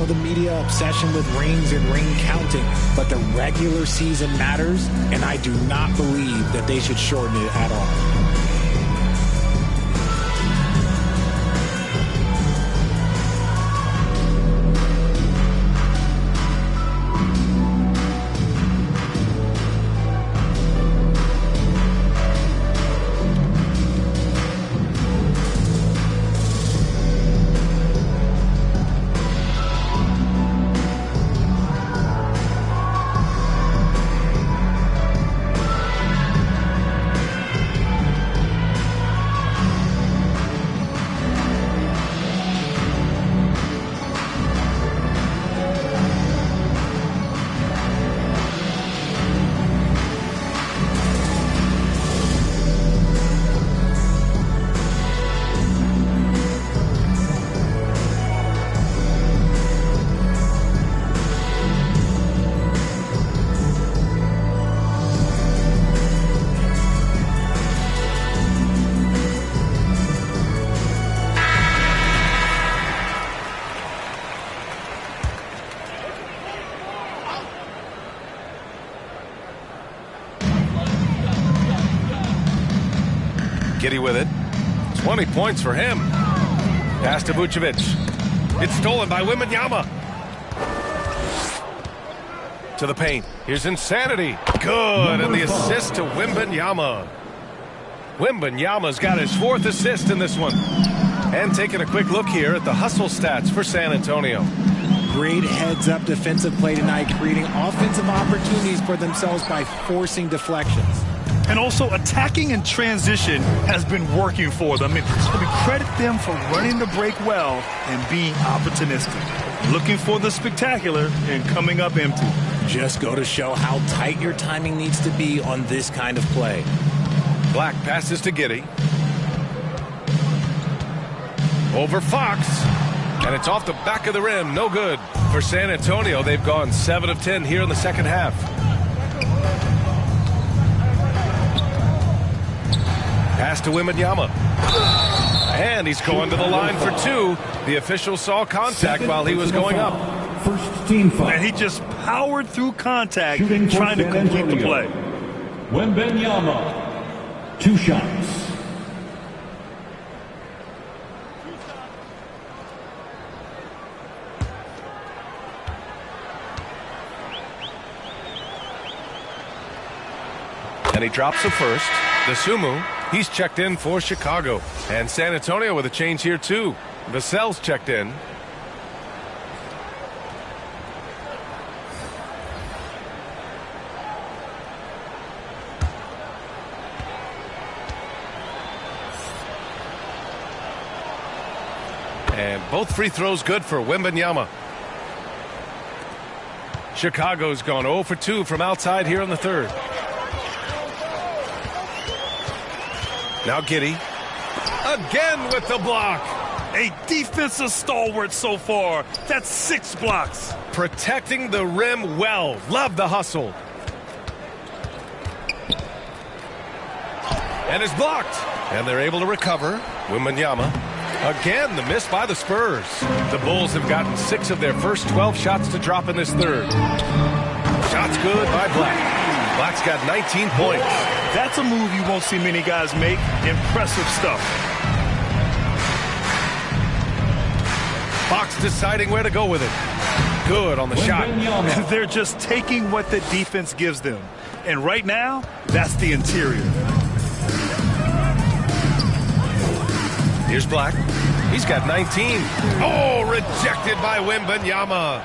the media obsession with rings and ring counting, but the regular season matters, and I do not believe that they should shorten it at all. Giddey with it. 20 points for him. Pass to Vucevic. It's stolen by Wembanyama. To the paint. Here's Insanity. Good. And the assist to Wembanyama. Wembanyama's got his 4th assist in this one. And taking a quick look here at the hustle stats for San Antonio. Great heads-up defensive play tonight, creating offensive opportunities for themselves by forcing deflections. And also attacking in transition has been working for them. So we credit them for running the break well and being opportunistic. Looking for the spectacular and coming up empty. Just go to show how tight your timing needs to be on this kind of play. Black passes to Giddey. Over Fox. And it's off the back of the rim. No good. For San Antonio, they've gone 7 of 10 here in the second half. Pass to Wembanyama. And he's going to the line for 2. The official saw contact while he was going up. First team foul. And he just powered through contact trying to complete the play. Wembanyama, 2 shots. And he drops the first. Dosunmu, he's checked in for Chicago. And San Antonio with a change here too. Vassell's checked in. And both free throws good for Wembanyama. Chicago's gone 0 for 2 from outside here in the third. Now Giddey. Again with the block. A defensive stalwart so far. That's 6 blocks. Protecting the rim well. Love the hustle. And is blocked. And they're able to recover. Wembanyama. Again, the miss by the Spurs. The Bulls have gotten 6 of their first 12 shots to drop in this third. Shots good by Black. Black's got 19 points. That's a move you won't see many guys make. Impressive stuff. Fox deciding where to go with it. Good on the shot. They're just taking what the defense gives them. And right now, that's the interior. Here's Black. He's got 19. Oh, rejected by Wembanyama.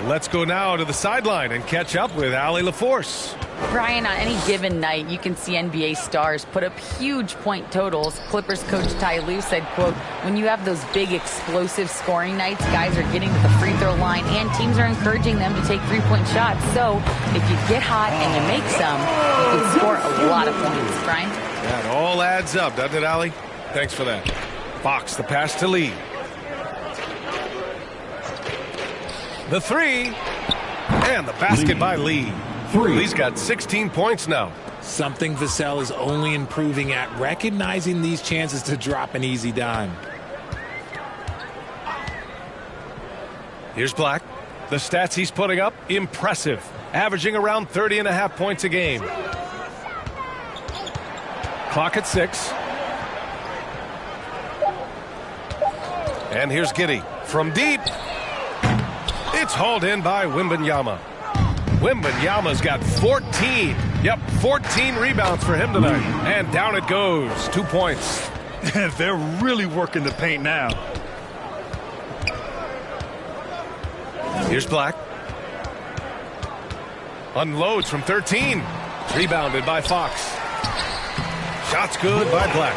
Let's go now to the sideline and catch up with Allie LaForce. Brian, on any given night, you can see NBA stars put up huge point totals. Clippers coach Ty Lue said, quote, when you have those big explosive scoring nights, guys are getting to the free throw line and teams are encouraging them to take three-point shots. So if you get hot and you make some, you can score a lot of points. Brian? That all adds up, doesn't it, Allie? Thanks for that. Fox, the pass to Lee. The three. And the basket by Lee. Lee's got 16 points now. Something Vassell is only improving at, recognizing these chances to drop an easy dime. Here's Black. The stats he's putting up, impressive. Averaging around 30.5 points a game. Clock at 6. And here's Giddey from deep. It's hauled in by Wembanyama. Wembanyama's got 14. Yep, 14 rebounds for him tonight. And down it goes. 2 points. They're really working the paint now. Here's Black. Unloads from 13. Rebounded by Fox. Shots good by Black.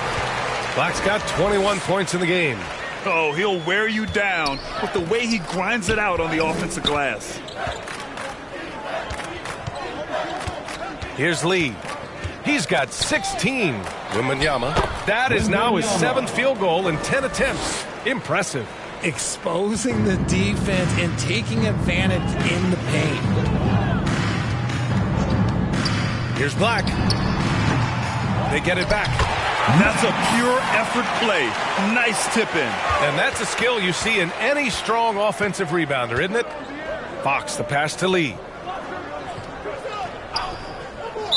Black's got 21 points in the game. Oh, he'll wear you down with the way he grinds it out on the offensive glass. Here's Lee. He's got 16. Wembanyama. That is now his 7th field goal in 10 attempts. Impressive. Exposing the defense and taking advantage in the paint. Here's Black. They get it back. That's a pure effort play. Nice tip in. And that's a skill you see in any strong offensive rebounder, isn't it? Fox, the pass to Lee.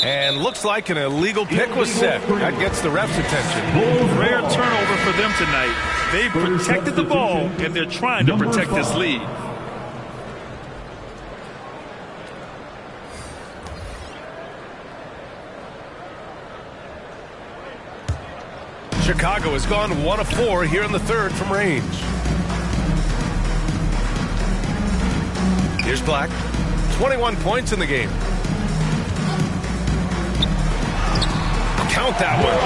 And looks like an illegal pick was set. That gets the ref's attention. Rare turnover for them tonight. They protected the ball, and they're trying to protect this lead. Chicago has gone 1 of 4 here in the third from range. Here's Black. 21 points in the game. Count that one.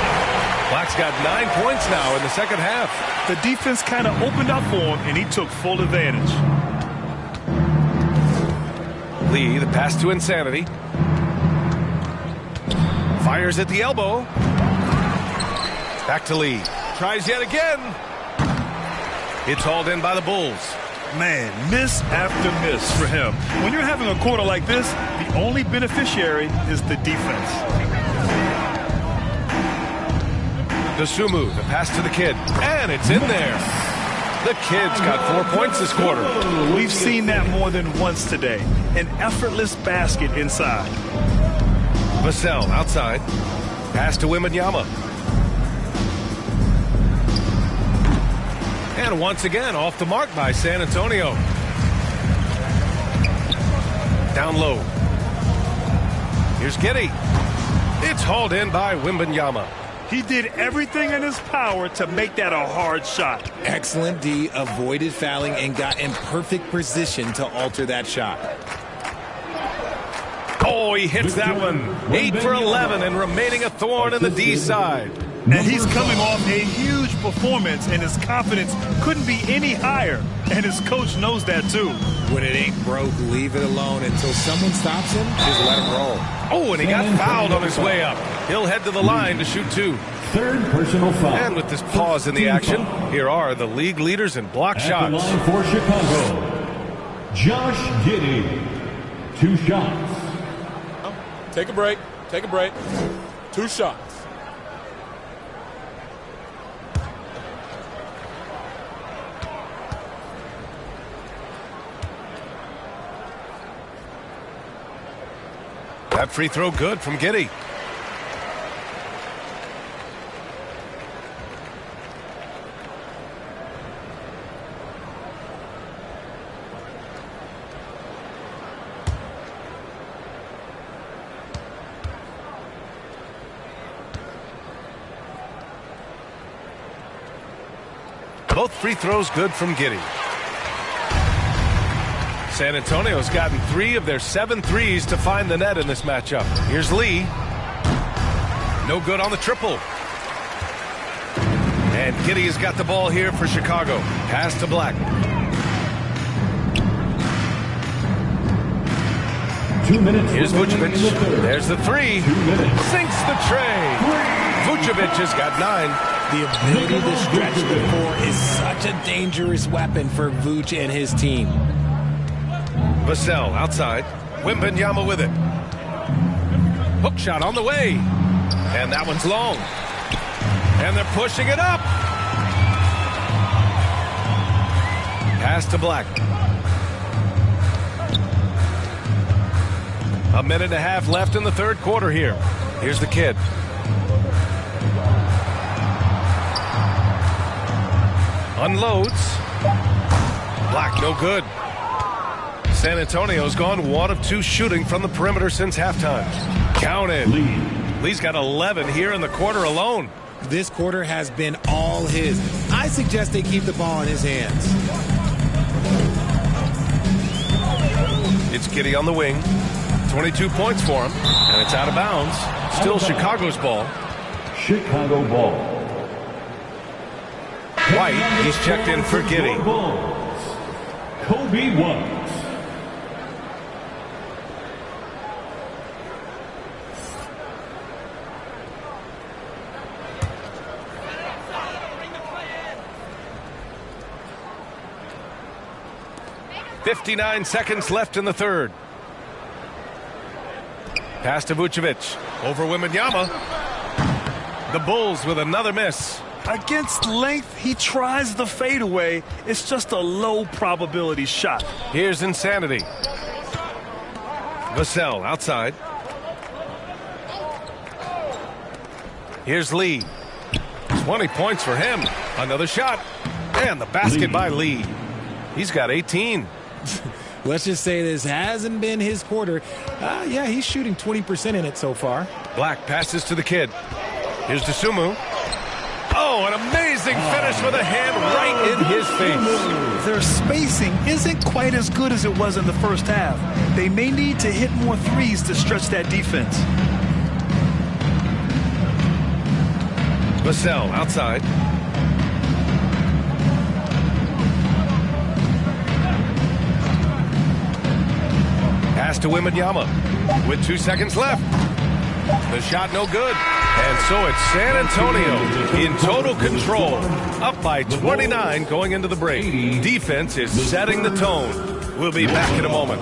Black's got 9 points now in the second half. The defense kind of opened up for him, and he took full advantage. Lee, the pass to Insanity. Fires at the elbow. Back to Lee. Tries yet again. It's hauled in by the Bulls. Man, miss after miss for him. When you're having a quarter like this, the only beneficiary is the defense. Dosunmu, the pass to the kid. And it's in there. The kid's got 4 points this quarter. We've seen that more than once today. An effortless basket inside. Vassell outside. Pass to Wembanyama. And once again, off the mark by San Antonio. Down low. Here's Giddey. It's hauled in by Wembanyama. He did everything in his power to make that a hard shot. Excellent D, avoided fouling and got in perfect position to alter that shot. Oh, he hits that one. 8 for 11 and remaining a thorn in the D side. And he's coming off a huge performance, and his confidence couldn't be any higher. And his coach knows that, too. When it ain't broke, leave it alone until someone stops him. Just let him roll. Oh, and he got fouled on his way up. He'll head to the line to shoot 2. Third personal foul. And with this pause in the action, here are the league leaders in block shots. At the line for Chicago, Josh Giddey. 2 shots. Take a break. Take a break. 2 shots. That free throw good from Giddey. Both free throws good from Giddey. San Antonio's gotten 3 of their 7 threes to find the net in this matchup. Here's Lee. No good on the triple. And Giddey has got the ball here for Chicago. Pass to Black. 2 minutes. Here's Vucevic. There's the 3. 2 minutes. Sinks the tray. Vucevic has got 9. The ability to stretch the floor is such a dangerous weapon for Vooch and his team. Vassell outside. Wembanyama with it. Hook shot on the way. And that one's long. And they're pushing it up. Pass to Black. A minute and a half left in the third quarter here. Here's the kid. Unloads. Black, no good. San Antonio's gone 1 of 2 shooting from the perimeter since halftime. Counted. Lee's got 11 here in the quarter alone. This quarter has been all his. I suggest they keep the ball in his hands. It's Giddey on the wing. 22 points for him. And it's out of bounds. Still Chicago's ball. Chicago ball. White, he's checked in for Giddey. Kobe White. .59 seconds left in the third. Pass to Vucevic. Over Wembanyama. The Bulls with another miss. Against length, he tries the fadeaway. It's just a low probability shot. Here's Insanity. Vassell outside. Here's Lee. 20 points for him. Another shot. And the basket by Lee. He's got 18. Let's just say this hasn't been his quarter. Yeah, he's shooting 20% in it so far. Black passes to the kid. Here's Dosunmu. Oh, an amazing finish with a hand right in his face. Their spacing isn't quite as good as it was in the first half. They may need to hit more threes to stretch that defense. Vassell outside. Pass to Wembanyama with 2 seconds left. The shot no good. And so it's San Antonio in total control. Up by 29 going into the break. Defense is setting the tone. We'll be back in a moment.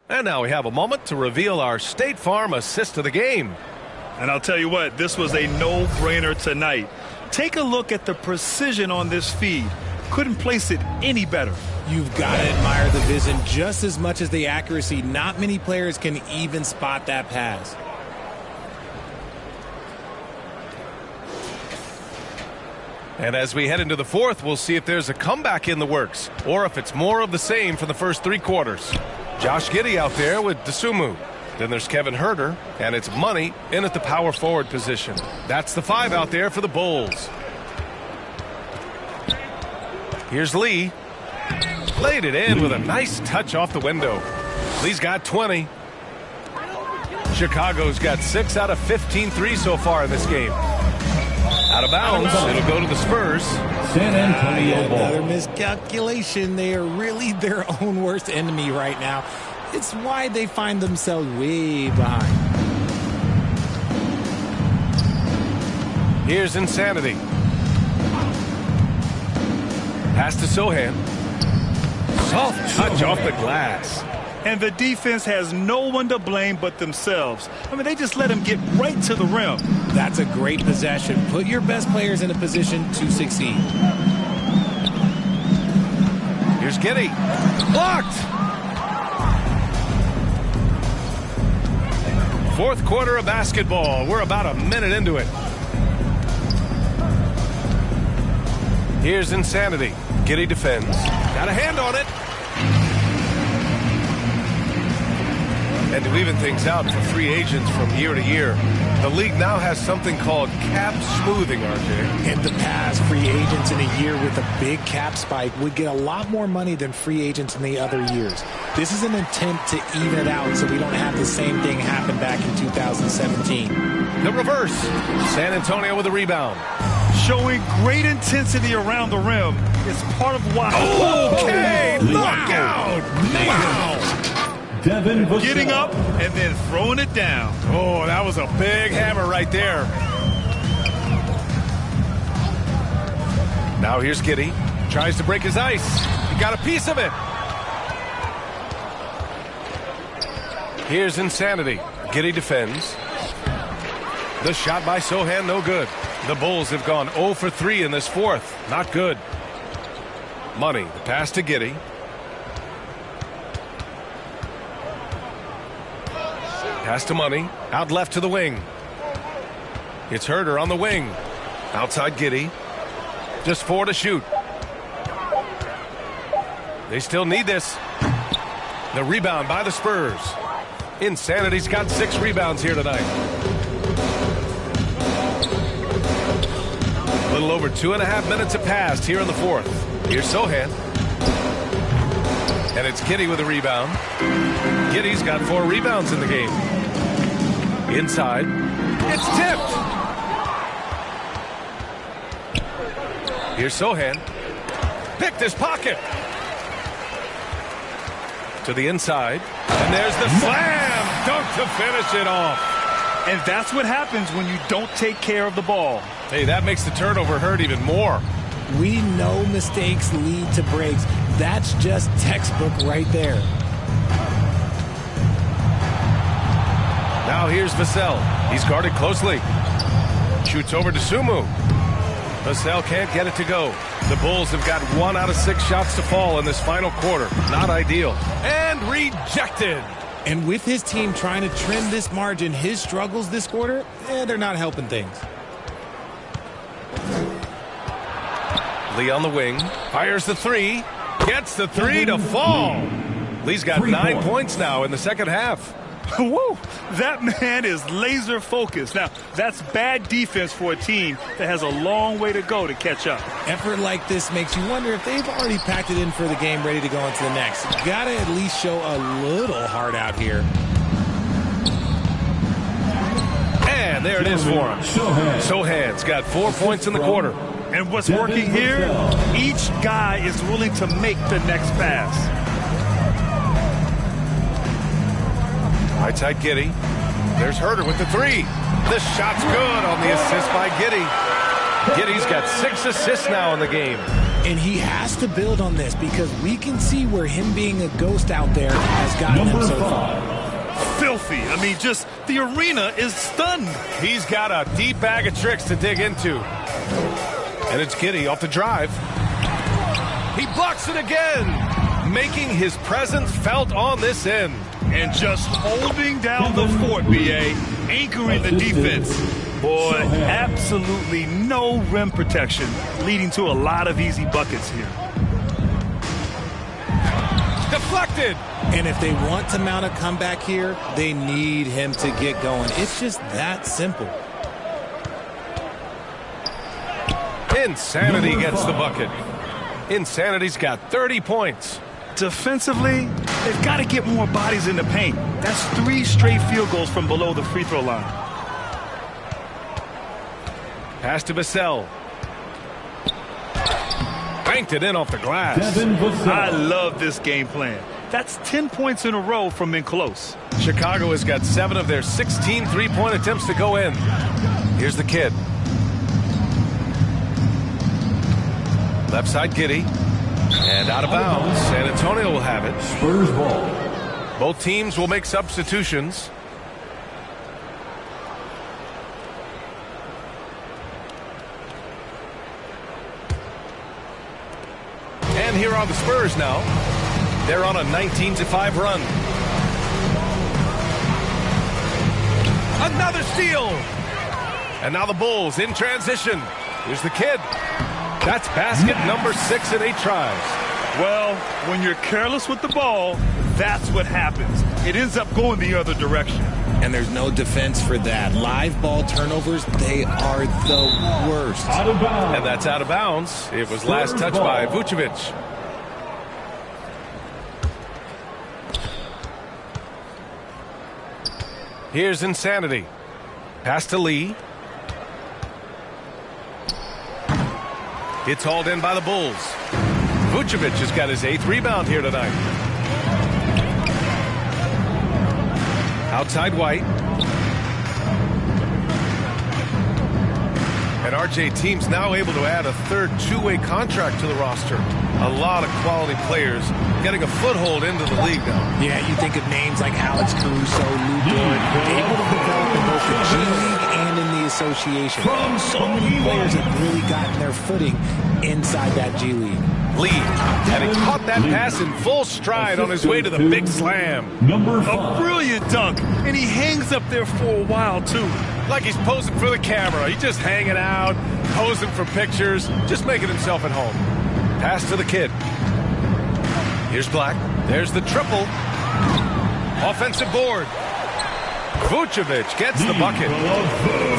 And now we have a moment to reveal our State Farm assist of the game. And I'll tell you what, this was a no-brainer tonight. Take a look at the precision on this feed. Couldn't place it any better. You've got to admire the vision just as much as the accuracy. Not many players can even spot that pass. And as we head into the fourth, we'll see if there's a comeback in the works or if it's more of the same for the first 3 quarters. Josh Giddey out there with Dosunmu. Then there's Kevin Huerter, and it's Money in at the power forward position. That's the 5 out there for the Bulls. Here's Lee. Laid it in with a nice touch off the window. Lee's got 20. Chicago's got 6 out of 15 threes so far in this game. Out of bounds, it'll go to the Spurs. San Antonio ball. Another miscalculation. They are really their own worst enemy right now. It's why they find themselves way behind. Here's Insanity. Pass to Sohan. Soft touch off the glass. And the defense has no one to blame but themselves. I mean, they just let him get right to the rim. That's a great possession. Put your best players in a position to succeed. Here's Giddey. Blocked! Fourth quarter of basketball. We're about a minute into it. Here's Insanity. Giddey defends. Got a hand on it. And to even things out for free agents from year to year, the league now has something called cap smoothing, RJ. In the past, free agents in a year with a big cap spike would get a lot more money than free agents in the other years. This is an attempt to even it out so we don't have the same thing happen back in 2017. The reverse. San Antonio with a rebound. Showing great intensity around the rim. It's part of why. Okay, knockout. Wow. Devin Vassell. Getting up and then throwing it down. Oh, that was a big hammer right there. Now here's Giddey. Tries to break his ice. He got a piece of it. Here's Insanity. Giddey defends. The shot by Sochan, no good. The Bulls have gone 0 for 3 in this fourth. Not good. Money. The pass to Giddey. Pass to Money. Out left to the wing. It's Herder on the wing. Outside Giddey. Just 4 to shoot. They still need this. The rebound by the Spurs. Insanity's got 6 rebounds here tonight. A little over 2.5 minutes have passed here in the fourth. Here's Sochan. And it's Giddey with a rebound. Giddey's got 4 rebounds in the game. Inside. It's tipped. Here's Sochan. Picked his pocket. To the inside. And there's the slam dunk to finish it off. And that's what happens when you don't take care of the ball. Hey, that makes the turnover hurt even more. We know mistakes lead to breaks. That's just textbook right there. Now here's Vassell. He's guarded closely. Shoots over to Sumu. Vassell can't get it to go. The Bulls have got 1 out of 6 shots to fall in this final quarter. Not ideal. And rejected. And with his team trying to trim this margin, his struggles this quarter, they're not helping things. Lee on the wing. Fires the 3. Gets the 3 to fall. Lee's got 9 points now in the second half. Woo! That man is laser focused. Now, that's bad defense for a team that has a long way to go to catch up. Effort like this makes you wonder if they've already packed it in for the game, ready to go into the next. Gotta at least show a little heart out here. And there it is for him. Sochan's got 4 points in the quarter. And what's working here, each guy is willing to make the next pass. Right side Giddey. There's Herder with the 3. This shot's good on the assist by Giddey. Giddey's got 6 assists now in the game. And he has to build on this because we can see where him being a ghost out there has gotten him so far. Filthy. I mean, just the arena is stunned. He's got a deep bag of tricks to dig into. And it's Giddey off the drive. He blocks it again, making his presence felt on this end. And just holding down the fort, B.A., anchoring the defense. Boy, absolutely no rim protection, leading to a lot of easy buckets here. Deflected. And if they want to mount a comeback here, they need him to get going. It's just that simple. Insanity gets the bucket. Insanity's got 30 points. Defensively, they've got to get more bodies in the paint. That's 3 straight field goals from below the free throw line. Pass to Vassell. Banked it in off the glass. I love this game plan. That's 10 points in a row from in close. Chicago has got 7 of their 16 three-point attempts to go in. Here's the kid. Left side Giddey. And out of bounds. San Antonio will have it. Spurs ball. Both teams will make substitutions. And here are the Spurs now. They're on a 19-5 run. Another steal. And now the Bulls in transition. Here's the kid. That's basket number 6 in 8 tries. Well, when you're careless with the ball, that's what happens. It ends up going the other direction. And there's no defense for that. Live ball turnovers, they are the worst. Out of bounds. And that's out of bounds. It was last touched by Vucevic. Here's Insanity. Pass to Lee. It's hauled in by the Bulls. Vucevic has got his 8th rebound here tonight. Outside White. And RJ team's now able to add a third two-way contract to the roster. A lot of quality players getting a foothold into the league now. Yeah, you think of names like Alex Caruso, Lou Dort, able to develop in both the G League and in the association. So many players have really gotten their footing inside that G League. Lee, and he caught that pass in full stride on his way to the big slam. A brilliant dunk, and he hangs up there for a while, too. Like he's posing for the camera. He's just hanging out, posing for pictures, just making himself at home. Pass to the kid. Here's Black. There's the triple. Offensive board. Vucevic gets the bucket.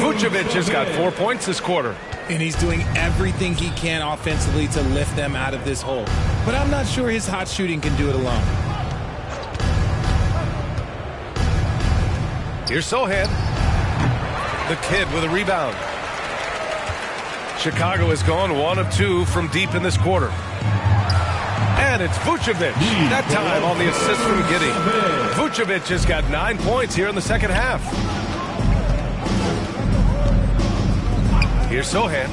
Vucevic has got 4 points this quarter. And he's doing everything he can offensively to lift them out of this hole. But I'm not sure his hot shooting can do it alone. Here's Sohan. The kid with a rebound. Chicago has gone 1 of 2 from deep in this quarter. And it's Vucevic. That time on the assist from Giddey. Vucevic has got 9 points here in the second half. Here's Sohan.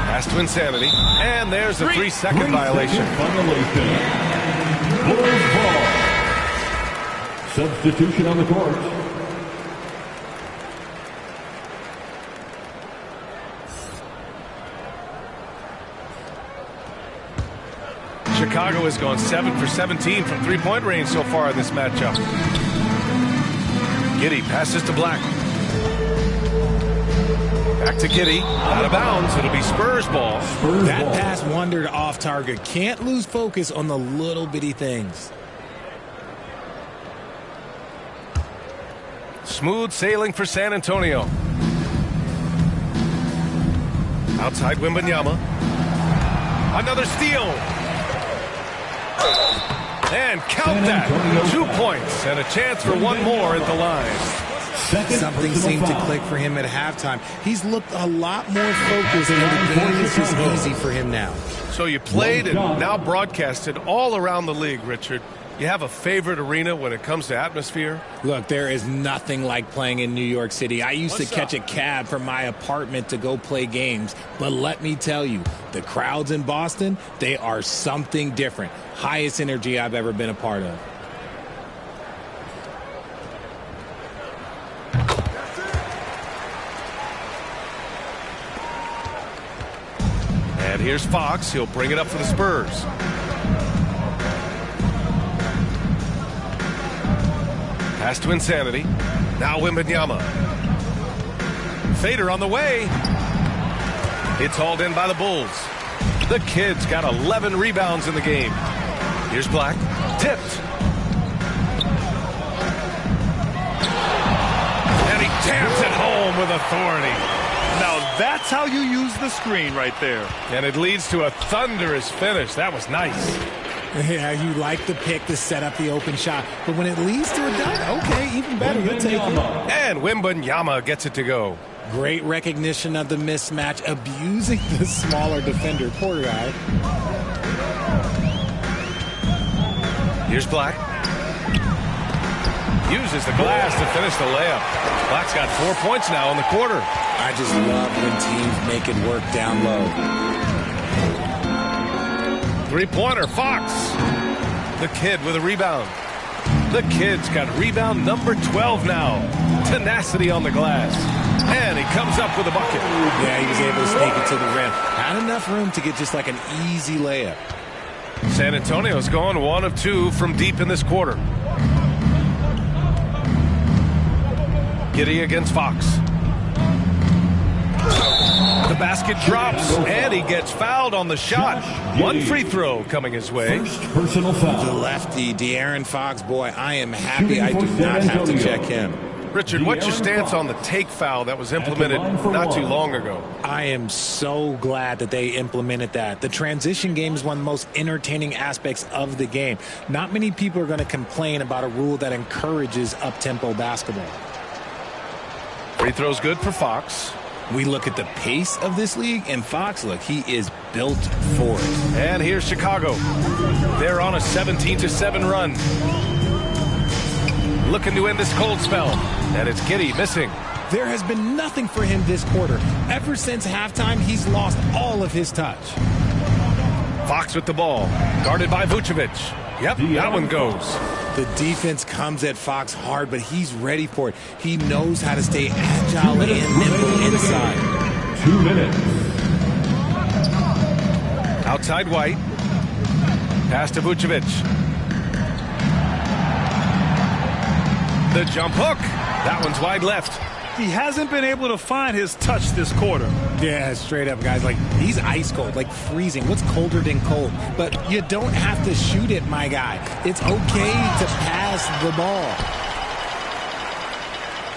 Pass to Insanity. And there's a 3-second violation. Bulls ball. Substitution on the court. Chicago has gone 7 for 17 from three-point range so far in this matchup. Giddey passes to Black. Back to Giddey. Out of bounds. It'll be Spurs ball. That pass wandered off target. Can't lose focus on the little bitty things. Smooth sailing for San Antonio. Outside Wembanyama. Another steal. And count that. 2 points and a chance for one more at the line. Something seemed to click for him at halftime. He's looked a lot more focused, and the game is just easy for him now. So you played and now broadcasted all around the league, Richard. You have a favorite arena when it comes to atmosphere? Look, there is nothing like playing in New York City. I used to catch a cab from my apartment to go play games. But let me tell you, the crowds in Boston, they are something different. Highest energy I've ever been a part of. And here's Fox. He'll bring it up for the Spurs. Pass to Insanity. Now Wembanyama. Fader on the way. It's hauled in by the Bulls. The kid's got 11 rebounds in the game. Here's Black. Tipped. And he jams it home with authority. Now that's how you use the screen right there. And it leads to a thunderous finish. That was nice. Yeah, you like the pick to set up the open shot. But when it leads to a dunk, okay, even better. You'll take it. And Wembanyama gets it to go. Great recognition of the mismatch, abusing the smaller defender. Poor guy. Here's Black. Uses the glass to finish the layup. Black's got 4 points now in the quarter. I just love when teams make it work down low. Three-pointer, Fox. The kid with a rebound. The kid's got rebound number 12 now. Tenacity on the glass. And he comes up with a bucket. Yeah, he was able to sneak it to the rim. Had enough room to get just like an easy layup. San Antonio's gone 1 of 2 from deep in this quarter. Giddey against Fox. The basket drops, and he gets fouled on the shot. 1 free throw coming his way. First personal foul. The lefty, De'Aaron Fox, boy, I am happy I do not have to check him. Richard, what's your stance on the take foul that was implemented not too long ago? I am so glad that they implemented that. The transition game is one of the most entertaining aspects of the game. Not many people are going to complain about a rule that encourages up-tempo basketball. Free throw's good for Fox. We look at the pace of this league, and Fox, look, he is built for it. And here's Chicago. They're on a 17-7 run. Looking to end this cold spell. And it's Giddey missing. There has been nothing for him this quarter. Ever since halftime, he's lost all of his touch. Fox with the ball. Guarded by Vucevic. Yep, that one goes. The defense comes at Fox hard, but he's ready for it. He knows how to stay agile and nimble inside. 2 minutes. Outside White. Pass to Vucevic. The jump hook. That one's wide left. He hasn't been able to find his touch this quarter. Yeah, straight up, guys. Like, he's ice cold, like freezing. What's colder than cold? But you don't have to shoot it, my guy. It's okay to pass the ball.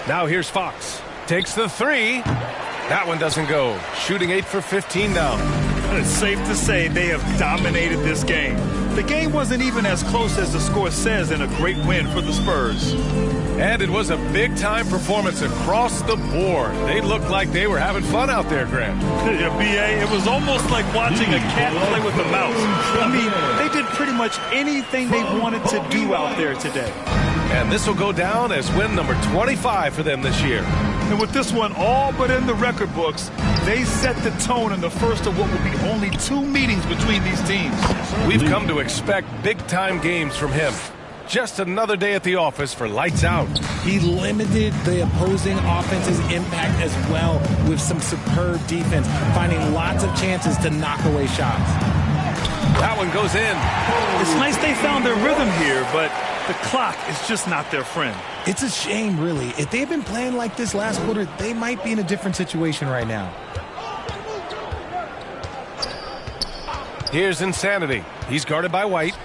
Now here's Fox. Takes the 3. That one doesn't go. Shooting 8 for 15 now. It's safe to say they have dominated this game. The game wasn't even as close as the score says, in a great win for the Spurs. And it was a big-time performance across the board. They looked like they were having fun out there, Grant. Yeah, B.A., it was almost like watching a cat play with a mouse. I mean, they did pretty much anything they wanted to do out there today. And this will go down as win number 25 for them this year. And with this one all but in the record books, they set the tone in the first of what will be only 2 meetings between these teams. We've come to expect big-time games from him. Just another day at the office for lights out. He limited the opposing offense's impact as well with some superb defense, finding lots of chances to knock away shots. That one goes in. It's nice they found their rhythm here, but the clock is just not their friend. It's a shame, really. If they've been playing like this last quarter, they might be in a different situation right now. Here's Insanity. He's guarded by White.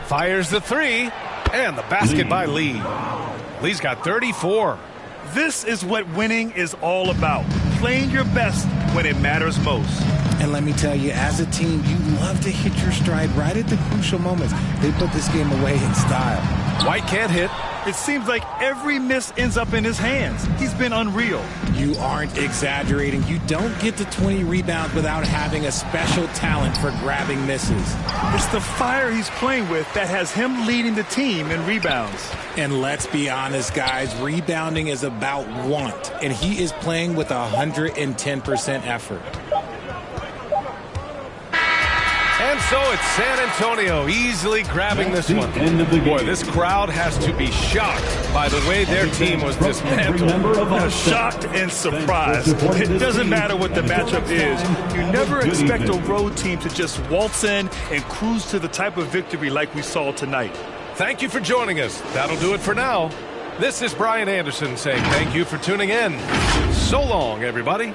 Fires the 3. And the basket by Lee. Lee's got 34. This is what winning is all about. Playing your best when it matters most. And let me tell you, as a team, you love to hit your stride right at the crucial moments. They put this game away in style. White can't hit. It seems like every miss ends up in his hands. He's been unreal. You aren't exaggerating. You don't get to 20 rebounds without having a special talent for grabbing misses. It's the fire he's playing with that has him leading the team in rebounds. And let's be honest, guys, rebounding is about want. And he is playing with 110% effort. And so it's San Antonio easily grabbing this one. Boy, this crowd has to be shocked by the way their team was dismantled. Shocked and surprised. It doesn't matter what the matchup is. You never expect a road team to just waltz in and cruise to the type of victory like we saw tonight. Thank you for joining us. That'll do it for now. This is Brian Anderson saying thank you for tuning in. So long, everybody.